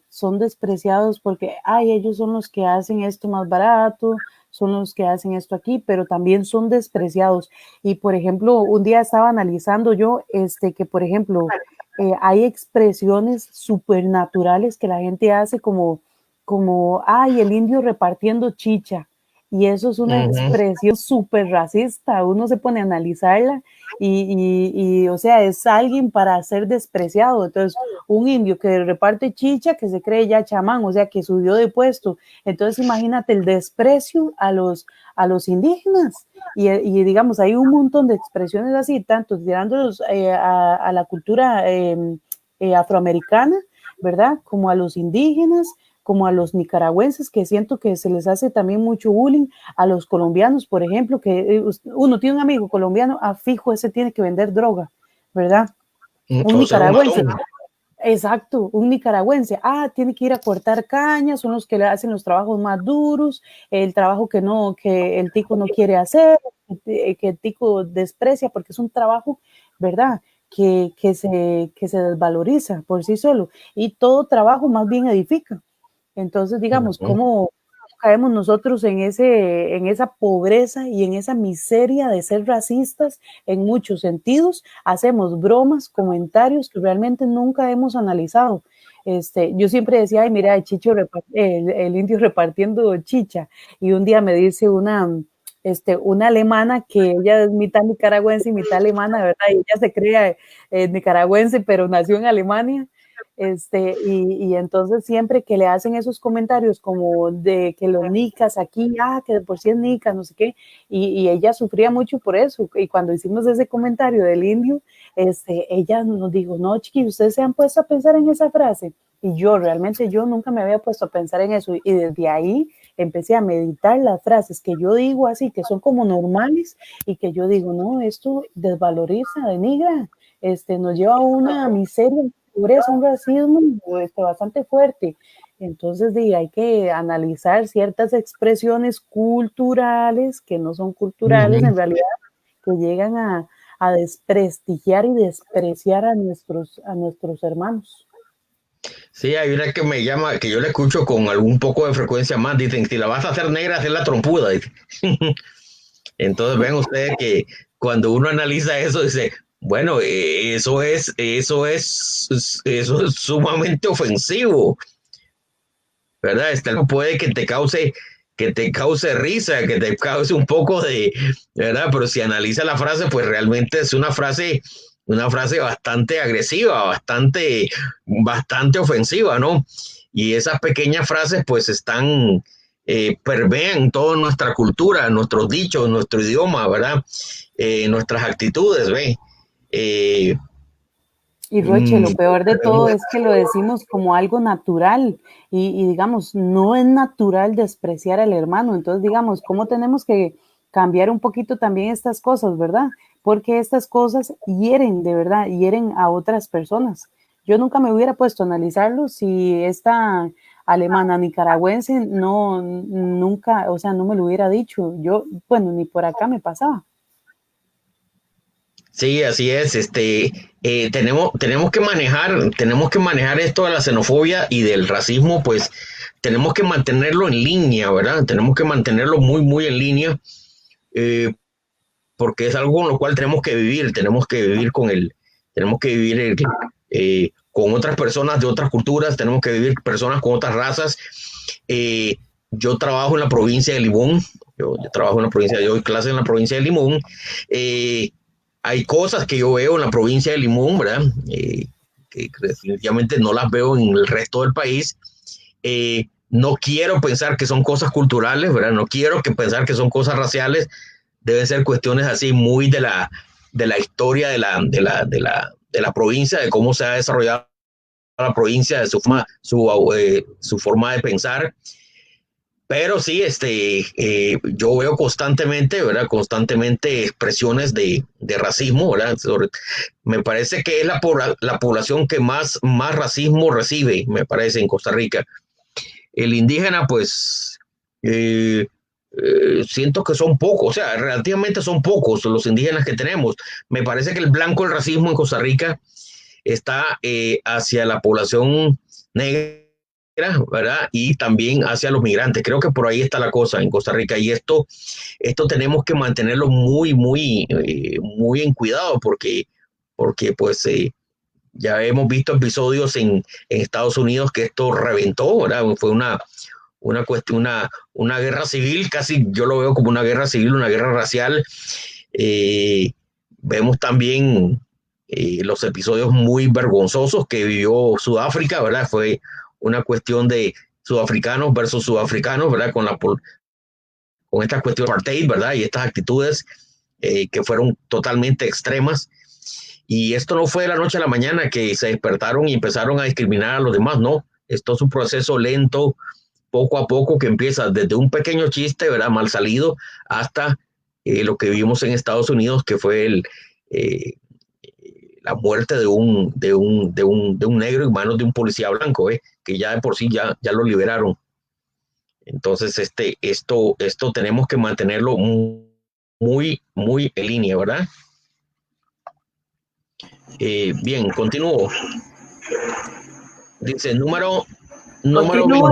Son despreciados porque, ellos son los que hacen esto más barato, son los que hacen esto aquí, pero también son despreciados. Y, por ejemplo, un día estaba analizando yo, que, por ejemplo, hay expresiones supernaturales que la gente hace como, el indio repartiendo chicha. Y eso es una expresión súper racista. Uno se pone a analizarla y, o sea, es alguien para ser despreciado. Entonces, un indio que reparte chicha, que se cree ya chamán, o sea, que subió de puesto. Entonces, imagínate el desprecio a los indígenas. Y digamos, hay un montón de expresiones así, tanto tirándolos a la cultura afroamericana, ¿verdad? Como a los indígenas, como a los nicaragüenses, que siento que se les hace también mucho bullying, a los colombianos, por ejemplo, que uno tiene un amigo colombiano, fijo, ese tiene que vender droga, ¿verdad? Un nicaragüense. Exacto, un nicaragüense, tiene que ir a cortar cañas, son los que le hacen los trabajos más duros, el trabajo que el tico no quiere hacer, que el tico desprecia, porque es un trabajo, ¿verdad?, que se desvaloriza por sí solo, y todo trabajo más bien edifica. Entonces, digamos, ¿cómo caemos nosotros en esa pobreza y en esa miseria de ser racistas en muchos sentidos? Hacemos bromas, comentarios que realmente nunca hemos analizado. Yo siempre decía, ay, mira, el indio repartiendo chicha, y un día me dice una alemana que ella es mitad nicaragüense y mitad alemana, ¿verdad? Y ella se cree nicaragüense, pero nació en Alemania. Y entonces siempre que le hacen esos comentarios como de que los nicas aquí, que de por sí es nicas, no sé qué, y ella sufría mucho por eso, y cuando hicimos ese comentario del indio, ella nos dijo, no, chiquillos, ustedes se han puesto a pensar en esa frase, y yo nunca me había puesto a pensar en eso, y desde ahí empecé a meditar las frases que yo digo así, que son como normales, y que yo digo, no, esto desvaloriza, denigra, nos lleva a una miseria, pobreza, un racismo bastante fuerte. Entonces, hay que analizar ciertas expresiones culturales que no son culturales en realidad, que llegan a desprestigiar y despreciar a nuestros hermanos.
Sí, hay una que me llama, que yo la escucho con algún poco de frecuencia más. Dicen, si la vas a hacer negra, hazla trompuda. Entonces ven ustedes que cuando uno analiza eso, dice, bueno, eso es sumamente ofensivo, ¿verdad? Puede que te cause risa, que te cause un poco de, ¿verdad? Pero si analiza la frase, pues realmente es una frase bastante agresiva, bastante ofensiva, ¿no? Y esas pequeñas frases, pues permean toda nuestra cultura, nuestros dichos, nuestro idioma, ¿verdad? Nuestras actitudes, ¿ve?
Y Roche, lo peor de todo es que lo decimos como algo natural y digamos, no es natural despreciar al hermano. Entonces, digamos, ¿cómo tenemos que cambiar un poquito también estas cosas, verdad? Porque estas cosas hieren, de verdad, hieren a otras personas. Yo nunca me hubiera puesto a analizarlo si esta alemana nicaragüense nunca, o sea, no me lo hubiera dicho. Yo, bueno, ni por acá me pasaba.
Sí, así es. Tenemos que manejar esto de la xenofobia y del racismo, pues tenemos que mantenerlo en línea, ¿verdad? Tenemos que mantenerlo muy, muy en línea, porque es algo con lo cual tenemos que vivir con otras personas de otras culturas, tenemos que vivir personas con otras razas. Yo trabajo en la provincia de Limón, yo doy clases en la provincia de Limón. Hay cosas que yo veo en la provincia de Limón, ¿verdad? Que definitivamente no las veo en el resto del país. No quiero pensar que son cosas culturales, ¿verdad? No quiero pensar que son cosas raciales. Deben ser cuestiones así muy de la historia de la provincia, de cómo se ha desarrollado la provincia, de su forma de pensar. Pero sí, yo veo constantemente, ¿verdad? Constantemente expresiones de racismo, ¿verdad? Me parece que es la población que más racismo recibe, me parece, en Costa Rica. El indígena, pues, siento que son pocos, o sea, relativamente son pocos los indígenas que tenemos. Me parece que el blanco del racismo en Costa Rica está hacia la población negra, ¿verdad? Y también hacia los migrantes. Creo que por ahí está la cosa en Costa Rica. Y esto tenemos que mantenerlo muy, muy, muy en cuidado porque pues ya hemos visto episodios en Estados Unidos que esto reventó, ¿verdad? Fue una cuestión, una guerra civil, casi yo lo veo como una guerra civil, una guerra racial. Vemos también los episodios muy vergonzosos que vivió Sudáfrica, ¿verdad? Fue una cuestión de sudafricanos versus sudafricanos, ¿verdad? Con esta cuestión de apartheid, ¿verdad? Y estas actitudes que fueron totalmente extremas. Y esto no fue de la noche a la mañana que se despertaron y empezaron a discriminar a los demás, no. Esto es un proceso lento, poco a poco, que empieza desde un pequeño chiste, ¿verdad? Mal salido, hasta lo que vimos en Estados Unidos, que fue la muerte de un negro en manos de un policía blanco, que ya de por sí ya lo liberaron. Entonces, esto tenemos que mantenerlo muy, muy en línea, ¿verdad? Bien, continúo. Dice, número Número
Continúe.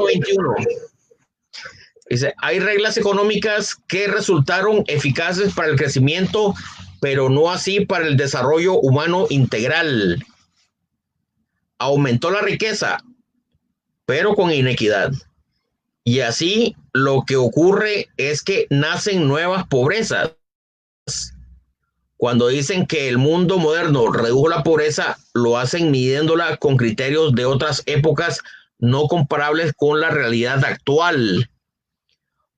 21. Dice, hay reglas económicas que resultaron eficaces para el crecimiento, pero no así para el desarrollo humano integral. Aumentó la riqueza, pero con inequidad. Y así lo que ocurre es que nacen nuevas pobrezas. Cuando dicen que el mundo moderno redujo la pobreza, lo hacen midiéndola con criterios de otras épocas no comparables con la realidad actual.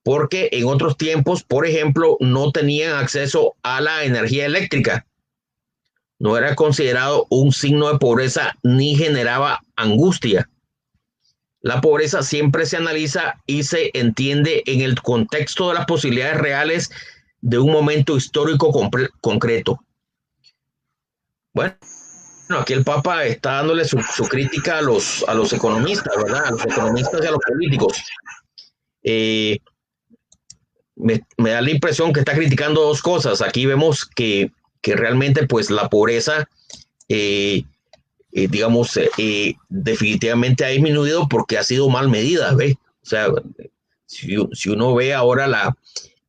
Porque en otros tiempos, por ejemplo, no tenían acceso a la energía eléctrica. No era considerado un signo de pobreza ni generaba angustia. La pobreza siempre se analiza y se entiende en el contexto de las posibilidades reales de un momento histórico concreto. Bueno, aquí el Papa está dándole su crítica a los economistas, ¿verdad? A los economistas y a los políticos. Me da la impresión que está criticando dos cosas. Aquí vemos que realmente pues la pobreza, definitivamente ha disminuido porque ha sido mal medida, ¿ve? O sea, si uno ve ahora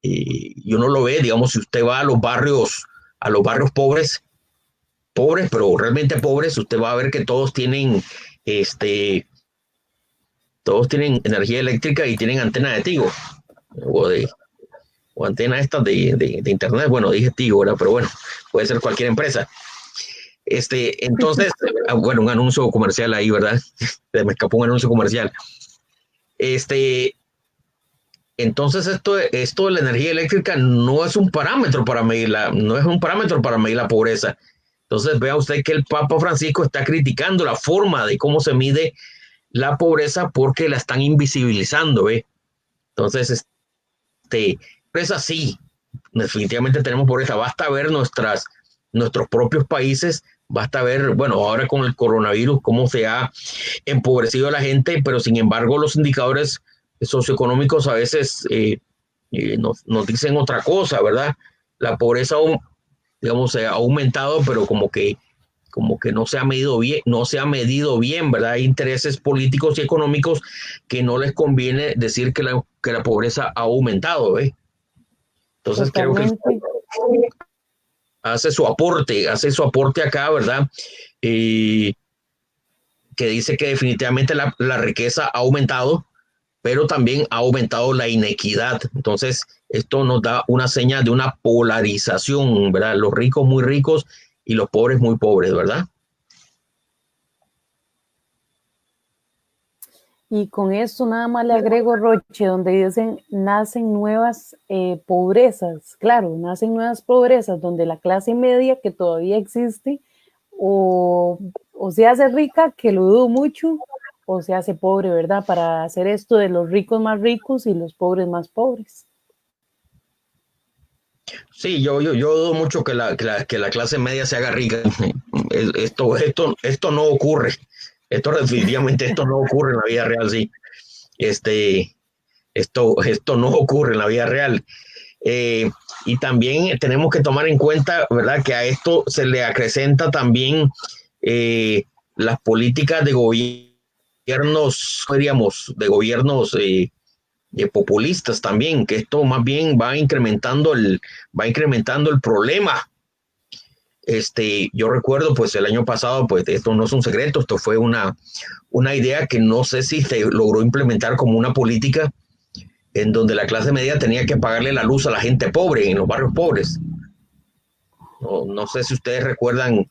y uno lo ve, digamos, si usted va a los barrios pobres, pero realmente pobres, usted va a ver que todos tienen energía eléctrica y tienen antena de Tigo o antena estas de internet. Bueno, dije Tigo, ¿verdad? Pero bueno, puede ser cualquier empresa. Entonces, bueno, un anuncio comercial ahí, ¿verdad? Me escapó un anuncio comercial. Entonces esto de la energía eléctrica no es un parámetro para medir la pobreza. Entonces vea usted que el Papa Francisco está criticando la forma de cómo se mide la pobreza porque la están invisibilizando, ¿ve? Entonces, pobreza sí, definitivamente tenemos pobreza. Basta ver nuestros propios países, basta ver, bueno, ahora con el coronavirus, cómo se ha empobrecido la gente, pero sin embargo los indicadores socioeconómicos a veces nos dicen otra cosa, ¿verdad? La pobreza, digamos, ha aumentado, pero como que no se ha medido bien, ¿verdad? Hay intereses políticos y económicos que no les conviene decir que la pobreza ha aumentado, ¿eh? Entonces
Totalmente.
creo que hace su aporte acá, ¿verdad? Que dice que definitivamente la riqueza ha aumentado, pero también ha aumentado la inequidad. Entonces, esto nos da una señal de una polarización, ¿verdad? Los ricos muy ricos y los pobres muy pobres, ¿verdad?
Y con esto nada más le agrego, Roche, donde dicen nacen nuevas pobrezas. Claro, nacen nuevas pobrezas donde la clase media que todavía existe o se hace rica, que lo dudo mucho, o se hace pobre, ¿verdad? Para hacer esto de los ricos más ricos y los pobres más pobres.
Sí, yo dudo mucho que la clase media se haga rica. Esto no ocurre. Definitivamente esto no ocurre en la vida real, sí. Esto no ocurre en la vida real. Y también tenemos que tomar en cuenta, ¿verdad?, que a esto se le acrecenta también las políticas de gobiernos, diríamos, de gobiernos populistas también, que esto más bien va incrementando el problema. Yo recuerdo, pues el año pasado, pues esto no es un secreto, esto fue una idea que no sé si se logró implementar como una política en donde la clase media tenía que pagarle la luz a la gente pobre en los barrios pobres. No sé si ustedes recuerdan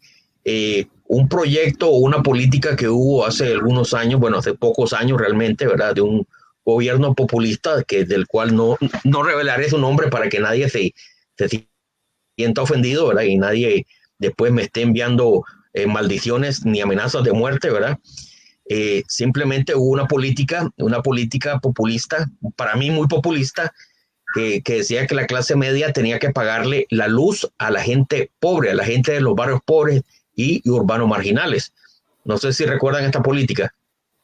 un proyecto o una política que hubo hace algunos años, bueno, hace pocos años realmente, ¿verdad?, de un gobierno populista del cual no revelaré su nombre para que nadie se sienta ofendido, ¿verdad? Y nadie después me esté enviando maldiciones ni amenazas de muerte, ¿verdad? Simplemente hubo una política populista, para mí muy populista, que decía que la clase media tenía que pagarle la luz a la gente pobre, a la gente de los barrios pobres y urbanos marginales. No sé si recuerdan esta política.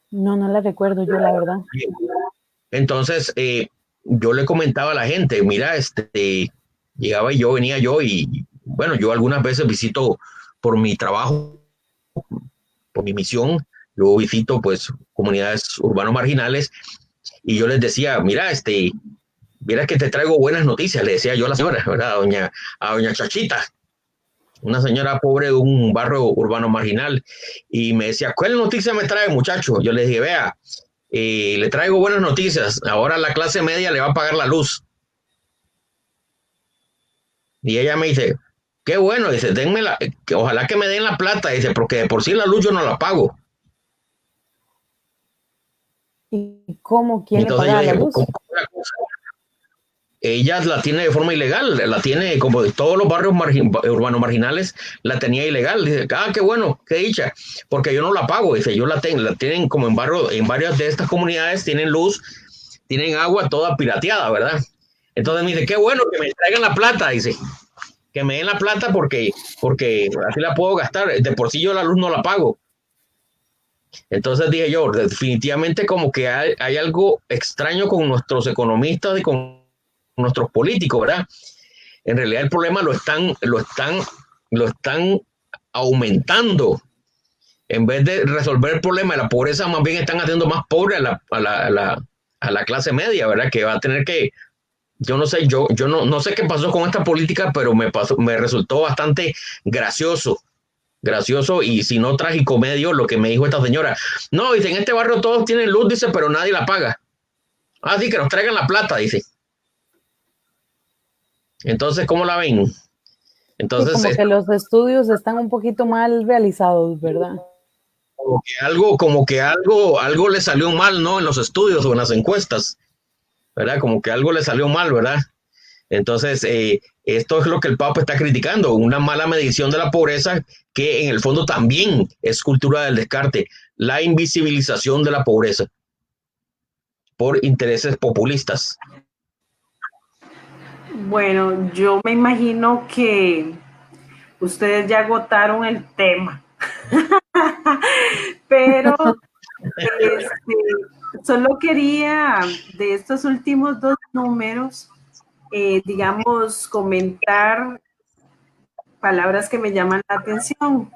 No la recuerdo yo, la verdad.
Entonces, yo le comentaba a la gente, mira, venía yo y, bueno, yo algunas veces visito por mi trabajo, por mi misión, yo visito pues comunidades urbanos marginales y yo les decía, mira, mira que te traigo buenas noticias, le decía yo a la señora, ¿verdad? A doña Chachita, una señora pobre de un barrio urbano marginal, y me decía, ¿cuál noticia me trae, muchacho? Yo le dije, vea, le traigo buenas noticias, ahora la clase media le va a pagar la luz. Y ella me dice, qué bueno, dice, que ojalá que me den la plata, dice, porque de por sí la luz yo no la pago.
¿Y cómo? ¿Quién le
Entonces
paga
yo
la
dije,
luz?
¿cómo es la cosa? Ella la tiene de forma ilegal, la tiene como de todos los barrios urbanos marginales, la tenía ilegal. Dice, qué bueno, qué dicha, porque yo no la pago. Dice, yo la tienen como en varias de estas comunidades, tienen luz, tienen agua toda pirateada, ¿verdad? Entonces me dice, qué bueno que me traigan la plata, dice, que me den la plata porque así la puedo gastar. De por sí yo la luz no la pago. Entonces dije yo, definitivamente como que hay algo extraño con nuestros economistas y con nuestros políticos, ¿verdad? En realidad el problema lo están aumentando. En vez de resolver el problema de la pobreza, más bien están haciendo más pobre a la clase media, ¿verdad? Que va a tener que, yo no sé, yo no sé qué pasó con esta política, pero me resultó bastante gracioso y si no tragicomedio lo que me dijo esta señora. No, dice, en este barrio todos tienen luz, dice, pero nadie la paga. Ah, sí, que nos traigan la plata, dice. Entonces, ¿cómo la ven? Entonces,
sí, como que los estudios están un poquito mal realizados, ¿verdad?
Como que algo le salió mal, ¿no? En los estudios o en las encuestas, ¿verdad? Como que algo le salió mal, ¿verdad? Entonces, esto es lo que el Papa está criticando, una mala medición de la pobreza, que en el fondo también es cultura del descarte, la invisibilización de la pobreza por intereses populistas.
Bueno, yo me imagino que ustedes ya agotaron el tema, pero solo quería de estos últimos dos números, digamos, comentar palabras que me llaman la atención.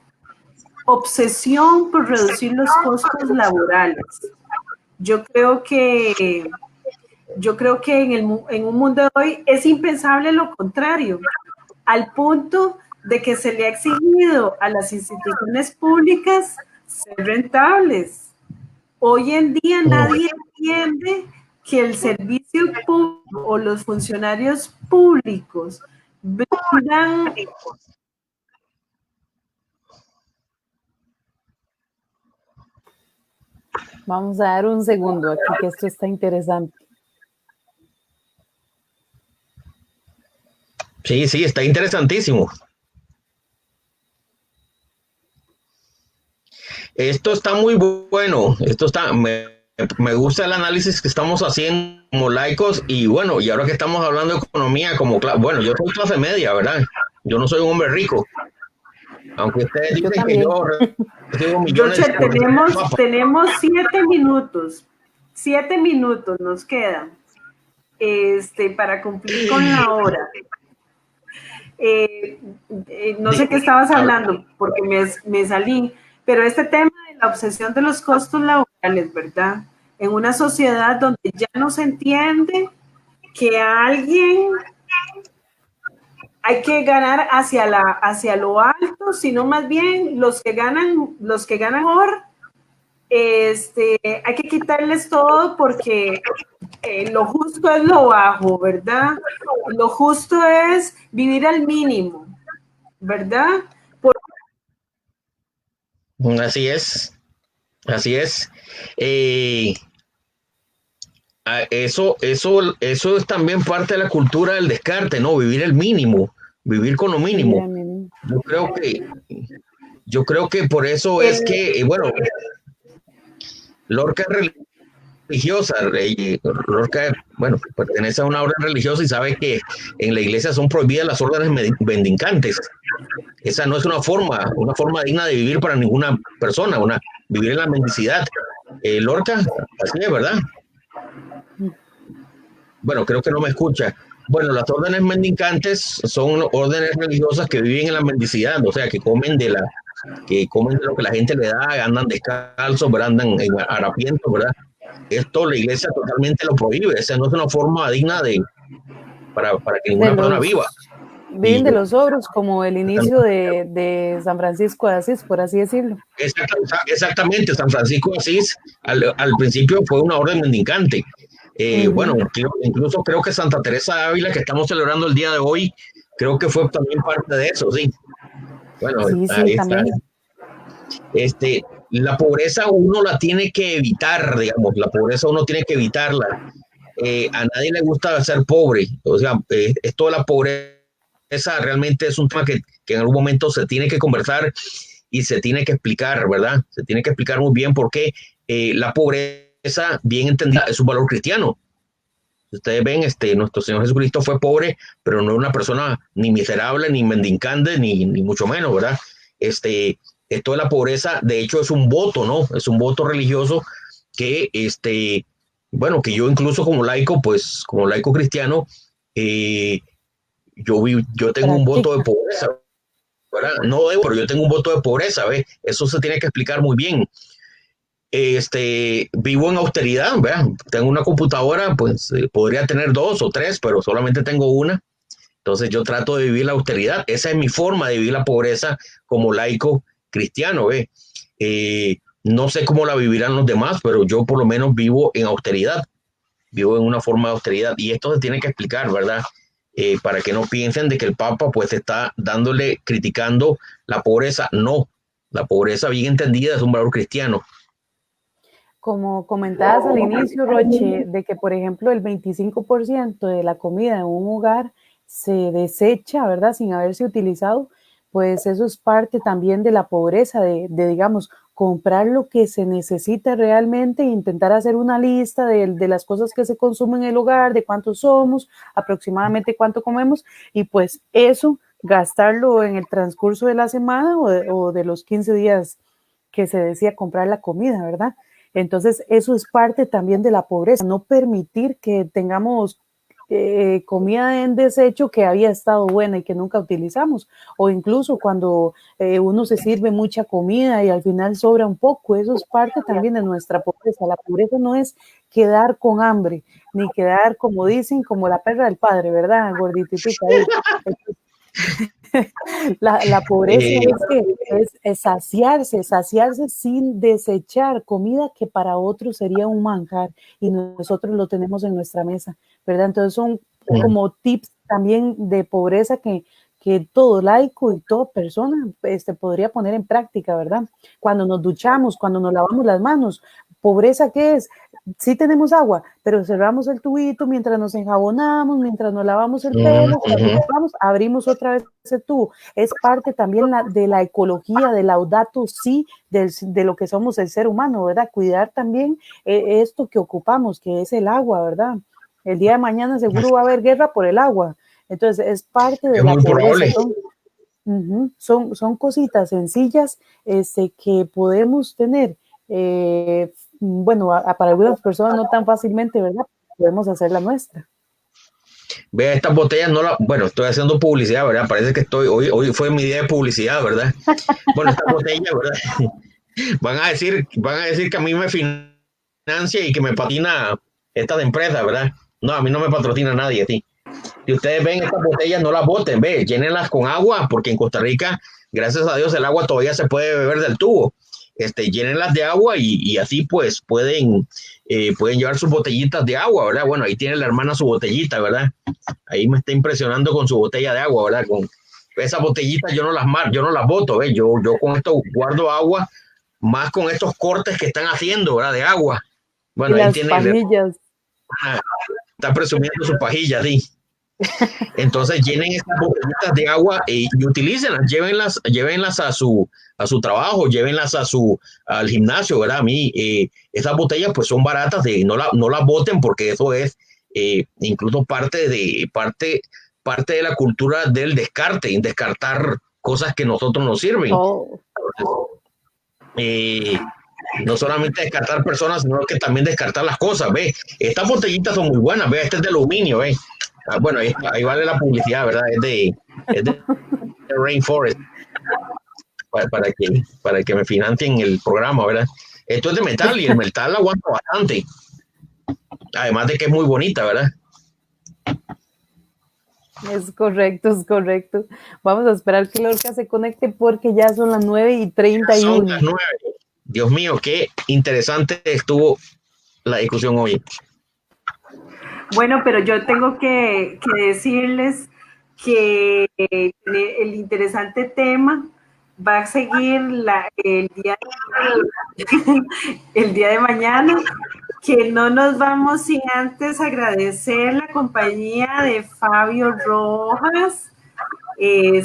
Obsesión por reducir los costos laborales. Yo creo que en un mundo de hoy es impensable lo contrario, al punto de que se le ha exigido a las instituciones públicas ser rentables. Hoy en día nadie entiende que el servicio público o los funcionarios públicos brindan.
Vamos a dar un segundo aquí, que esto está interesante.
Sí, está interesantísimo. Esto está muy bueno. Me gusta el análisis que estamos haciendo como laicos y bueno, y ahora que estamos hablando de economía, bueno, yo soy clase media, ¿verdad? Yo no soy un hombre rico. Aunque ustedes dicen que yo recibo millones.
Tenemos 7 minutos. 7 minutos nos quedan para cumplir con la hora. No sé qué estabas hablando porque me salí, pero este tema de la obsesión de los costos laborales, ¿verdad? En una sociedad donde ya no se entiende que alguien hay que ganar hacia lo alto, sino más bien los que ganan mejor, hay que quitarles todo porque lo justo es lo bajo, ¿verdad? Lo justo es vivir al mínimo, ¿verdad?
Así es. Eso es también parte de la cultura del descarte, ¿no? Vivir el mínimo, vivir con lo mínimo. Yo creo que por eso es que, bueno, Lorca es religiosa, Lorca, bueno, pertenece a una orden religiosa y sabe que en la iglesia son prohibidas las órdenes mendicantes. Esa no es una forma digna de vivir para ninguna persona, vivir en la mendicidad. Lorca, así es, ¿verdad? Bueno, creo que no me escucha. Bueno, las órdenes mendicantes son órdenes religiosas que viven en la mendicidad, o sea, que comen de lo que la gente le da, andan descalzos, ¿verdad? Andan en harapientos, ¿verdad? Esto la iglesia totalmente lo prohíbe, o sea, no es una forma digna para que
De
ninguna persona
los,
viva.
viven de los ogros, como el inicio de San Francisco de Asís, por así decirlo.
Exactamente, San Francisco de Asís al principio fue una orden mendicante. Bueno, incluso creo que Santa Teresa de Ávila, que estamos celebrando el día de hoy, creo que fue también parte de eso, sí. Bueno,
Sí,
ahí está.
también.
La pobreza uno la tiene que evitar, digamos, la pobreza uno tiene que evitarla. A nadie le gusta ser pobre, o sea, esto de la pobreza realmente es un tema que en algún momento se tiene que conversar y se tiene que explicar, ¿verdad? Se tiene que explicar muy bien por qué la pobreza, bien entendida, es un valor cristiano. Ustedes ven, nuestro Señor Jesucristo fue pobre, pero no una persona ni miserable, ni mendicante, ni mucho menos, ¿verdad? Esto de la pobreza, de hecho, es un voto, ¿no? Es un voto religioso que, bueno, que yo incluso como laico, pues, como laico cristiano, yo tengo un voto de
Practica.
pobreza, ¿verdad? No debo, pero yo tengo un voto de pobreza, ¿ves? Eso se tiene que explicar muy bien. Vivo en austeridad, ¿verdad? Tengo una computadora, pues podría tener dos o tres, pero solamente tengo una. Entonces yo trato de vivir la austeridad. Esa es mi forma de vivir la pobreza como laico cristiano, ¿ve? No sé cómo la vivirán los demás, pero yo por lo menos vivo en austeridad, vivo en una forma de austeridad y esto se tiene que explicar, ¿verdad? Para que no piensen de que el Papa pues está criticando la pobreza. No, la pobreza bien entendida es un valor cristiano.
Como comentabas al inicio, Roche, de que, por ejemplo, el 25% de la comida en un hogar se desecha, ¿verdad? Sin haberse utilizado, pues eso es parte también de la pobreza, digamos, comprar lo que se necesita realmente e intentar hacer una lista de las cosas que se consumen en el hogar, de cuántos somos, aproximadamente cuánto comemos, y pues eso gastarlo en el transcurso de la semana o de los 15 días que se decía comprar la comida, ¿verdad? Entonces, eso es parte también de la pobreza, no permitir que tengamos comida en desecho que había estado buena y que nunca utilizamos, o incluso cuando uno se sirve mucha comida y al final sobra un poco, eso es parte también de nuestra pobreza. La pobreza no es quedar con hambre, ni quedar, como dicen, como la perra del padre, ¿verdad? Gordititita ahí. La pobreza es saciarse sin desechar comida que para otros sería un manjar y nosotros lo tenemos en nuestra mesa, ¿verdad? Entonces son como tips también de pobreza que todo laico y toda persona podría poner en práctica, ¿verdad? Cuando nos duchamos, cuando nos lavamos las manos, ¿pobreza qué es? Sí tenemos agua, pero cerramos el tubito mientras nos enjabonamos, mientras nos lavamos el pelo, cuando vamos, abrimos otra vez ese tubo. Es parte también de la ecología, del laudato si, de lo que somos el ser humano, ¿verdad? Cuidar también esto que ocupamos, que es el agua, ¿verdad? El día de mañana seguro va a haber guerra por el agua. Entonces, es parte de la pobreza. Son cositas sencillas que podemos tener. Bueno, para algunas personas no tan fácilmente, ¿verdad? Podemos hacer la nuestra.
Vea, estas botellas bueno, estoy haciendo publicidad, ¿verdad? Parece que hoy fue mi día de publicidad, ¿verdad? Bueno, estas botellas, ¿verdad? Van a decir que a mí me financia y que me patina estas empresas, ¿verdad? No, a mí no me patrocina nadie, a ti. Si ustedes ven estas botellas, no las boten, ve, llénenlas con agua, porque en Costa Rica, gracias a Dios, el agua todavía se puede beber del tubo. Llénenlas de agua y así pues pueden llevar sus botellitas de agua, ¿verdad? Bueno, ahí tiene la hermana su botellita, ¿verdad? Ahí me está impresionando con su botella de agua, ¿verdad? Con esas botellitas yo no las boto, ¿ves? Yo con esto guardo agua, más con estos cortes que están haciendo, ¿verdad? De agua. Bueno,
y
ahí
las
tiene.
pajillas.
Está presumiendo su pajilla, sí. Entonces llenen estas botellitas de agua y utilícenlas, llévenlas a su trabajo, llévenlas al gimnasio, ¿verdad? A mí, esas botellas pues son baratas, no las boten porque eso es incluso parte de la cultura del descartar cosas que a nosotros nos sirven. No solamente descartar personas, sino que también descartar las cosas, ¿ves? Estas botellitas son muy buenas, ¿ves? Este es de aluminio, ¿ves? Bueno, ahí vale la publicidad, ¿verdad? Es de Rainforest para que me financien el programa, ¿verdad? Esto es de metal y el metal aguanta bastante. Además de que es muy bonita, ¿verdad?
Es correcto, es correcto. Vamos a esperar que Lorca se conecte porque ya son las 9:31.
Son las 9. Dios mío, qué interesante estuvo la discusión hoy.
Bueno, pero yo tengo que decirles que el interesante tema va a seguir el día de mañana, que no nos vamos sin antes agradecer la compañía de Fabio Rojas, que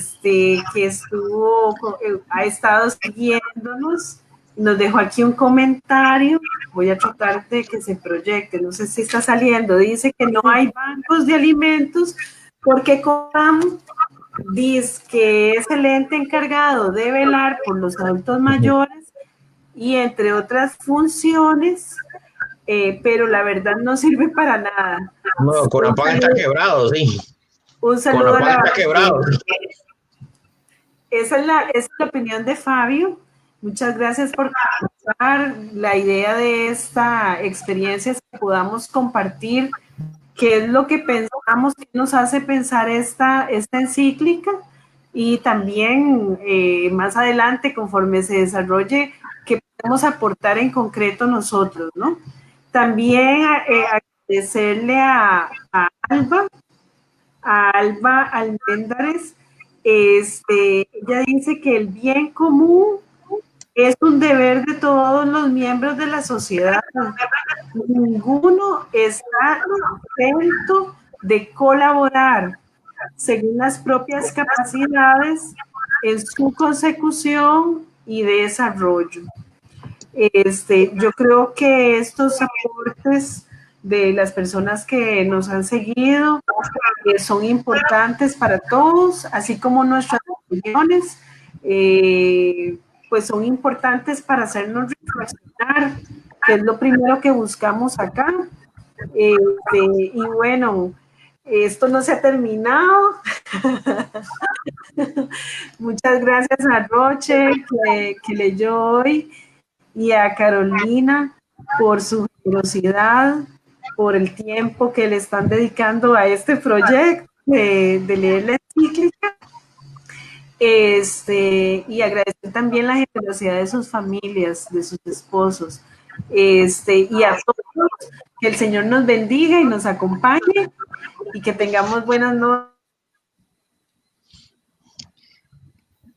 ha estado siguiéndonos. Nos dejó aquí un comentario. Voy a tratar de que se proyecte. No sé si está saliendo. Dice que no hay bancos de alimentos porque CODAM dice que es el ente encargado de velar por los adultos mayores y entre otras funciones, pero la verdad no sirve para nada.
No, Conapán está quebrado, sí.
Un saludo a la
está quebrado.
Esa es la opinión de Fabio. Muchas gracias por compartir la idea de esta experiencia, que podamos compartir qué es lo que pensamos, qué nos hace pensar esta encíclica y también más adelante, conforme se desarrolle, qué podemos aportar en concreto nosotros, ¿no? También agradecerle a Alba Alméndares. Ella dice que el bien común es un deber de todos los miembros de la sociedad. Ninguno está exento de colaborar según las propias capacidades en su consecución y desarrollo. Yo creo que estos aportes de las personas que nos han seguido son importantes para todos, así como nuestras opiniones, pues son importantes para hacernos reflexionar, que es lo primero que buscamos acá. Y bueno, esto no se ha terminado. Muchas gracias a Roche, que leyó hoy, y a Carolina por su generosidad, por el tiempo que le están dedicando a este proyecto de leer la encíclica. Y agradecer también la generosidad de sus familias, de sus esposos. Y a todos, que el Señor nos bendiga y nos acompañe y que tengamos buenas noches.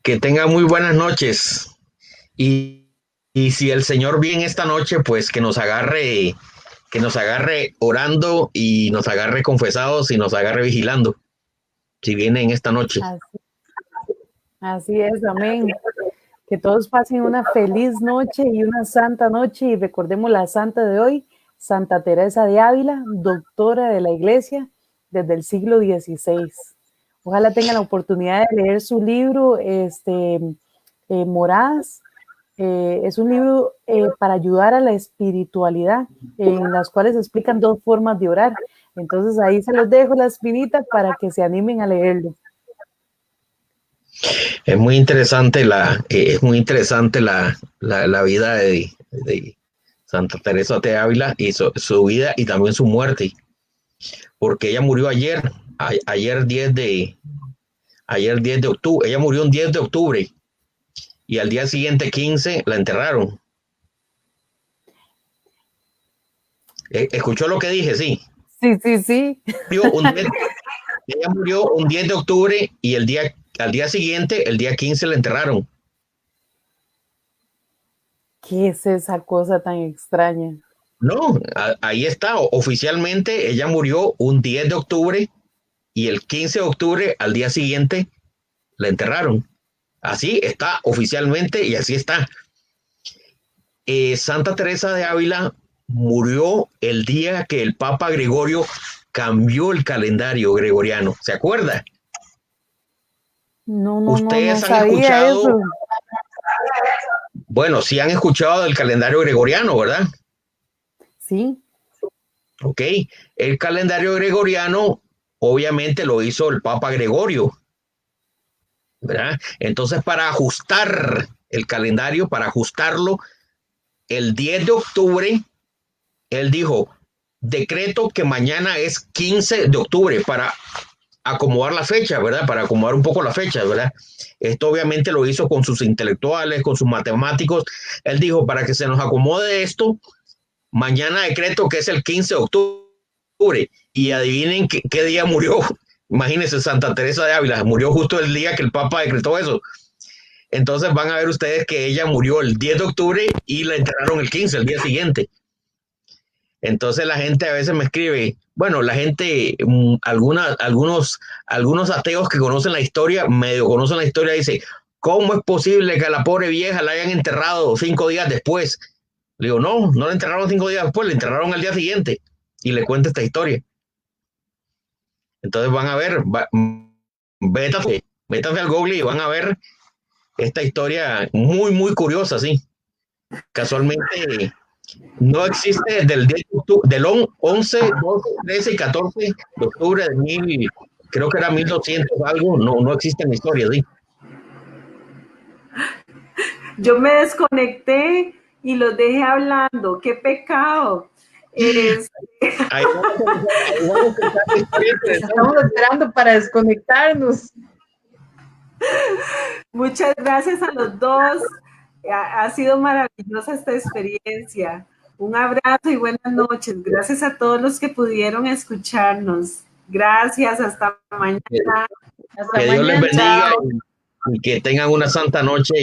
Que tengan muy buenas noches. Y si el Señor viene esta noche, pues que nos agarre orando y nos agarre confesados y nos agarre vigilando. Si viene en esta noche.
Así es, amén. Que todos pasen una feliz noche y una santa noche, y recordemos la santa de hoy, Santa Teresa de Ávila, doctora de la Iglesia desde el siglo XVI. Ojalá tengan la oportunidad de leer su libro, Moradas. Es un libro para ayudar a la espiritualidad, en las cuales explican 2 formas de orar. Entonces ahí se los dejo la espinita para que se animen a leerlo.
Es muy interesante la vida de Santa Teresa de Ávila y su vida y también su muerte, porque ella murió ayer 10 de octubre. Ella murió un 10 de octubre y al día siguiente 15 la enterraron. ¿Escuchó lo que dije? Sí.
Sí.
Ella murió un 10 de octubre y al día siguiente, el día 15, la enterraron.
¿Qué es esa cosa tan extraña?
No, ahí está. Oficialmente ella murió un 10 de octubre y el 15 de octubre, al día siguiente, la enterraron. Así está oficialmente y así está. Santa Teresa de Ávila murió el día que el Papa Gregorio cambió el calendario gregoriano. ¿Se acuerda?
No
Ustedes han
sabía
escuchado
eso.
Bueno, sí han escuchado del calendario gregoriano, ¿verdad?
Sí.
Ok. El calendario gregoriano obviamente lo hizo el Papa Gregorio, ¿verdad? Entonces, para ajustar el calendario, para ajustarlo, el 10 de octubre, él dijo, decreto que mañana es 15 de octubre para acomodar la fecha, ¿verdad? Para acomodar un poco la fecha, ¿verdad? Esto obviamente lo hizo con sus intelectuales, con sus matemáticos. Él dijo, para que se nos acomode esto, mañana decreto que es el 15 de octubre. Y adivinen qué día murió. Imagínense, Santa Teresa de Ávila murió justo el día que el Papa decretó eso. Entonces van a ver ustedes que ella murió el 10 de octubre y la enterraron el 15, el día siguiente. Entonces la gente a veces me escribe, bueno, la gente, algunos ateos que conocen la historia, medio conocen la historia, dice, ¿cómo es posible que a la pobre vieja la hayan enterrado 5 días después? Le digo, no la enterraron 5 días después, la enterraron al día siguiente. Y le cuento esta historia. Entonces van a ver, métanse al Google y van a ver esta historia muy, muy curiosa, sí. Casualmente no existe del 10 de octubre, del 11, 12, 13 y 14 de octubre de creo que era 1200 algo, no existe en la historia, sí.
Yo me desconecté y los dejé hablando. ¡Qué pecado!
Estamos esperando para desconectarnos.
Muchas gracias a los dos. Ha sido maravillosa esta experiencia. Un abrazo y buenas noches. Gracias a todos los que pudieron escucharnos. Gracias, hasta mañana.
Que Dios les bendiga y que tengan una santa noche.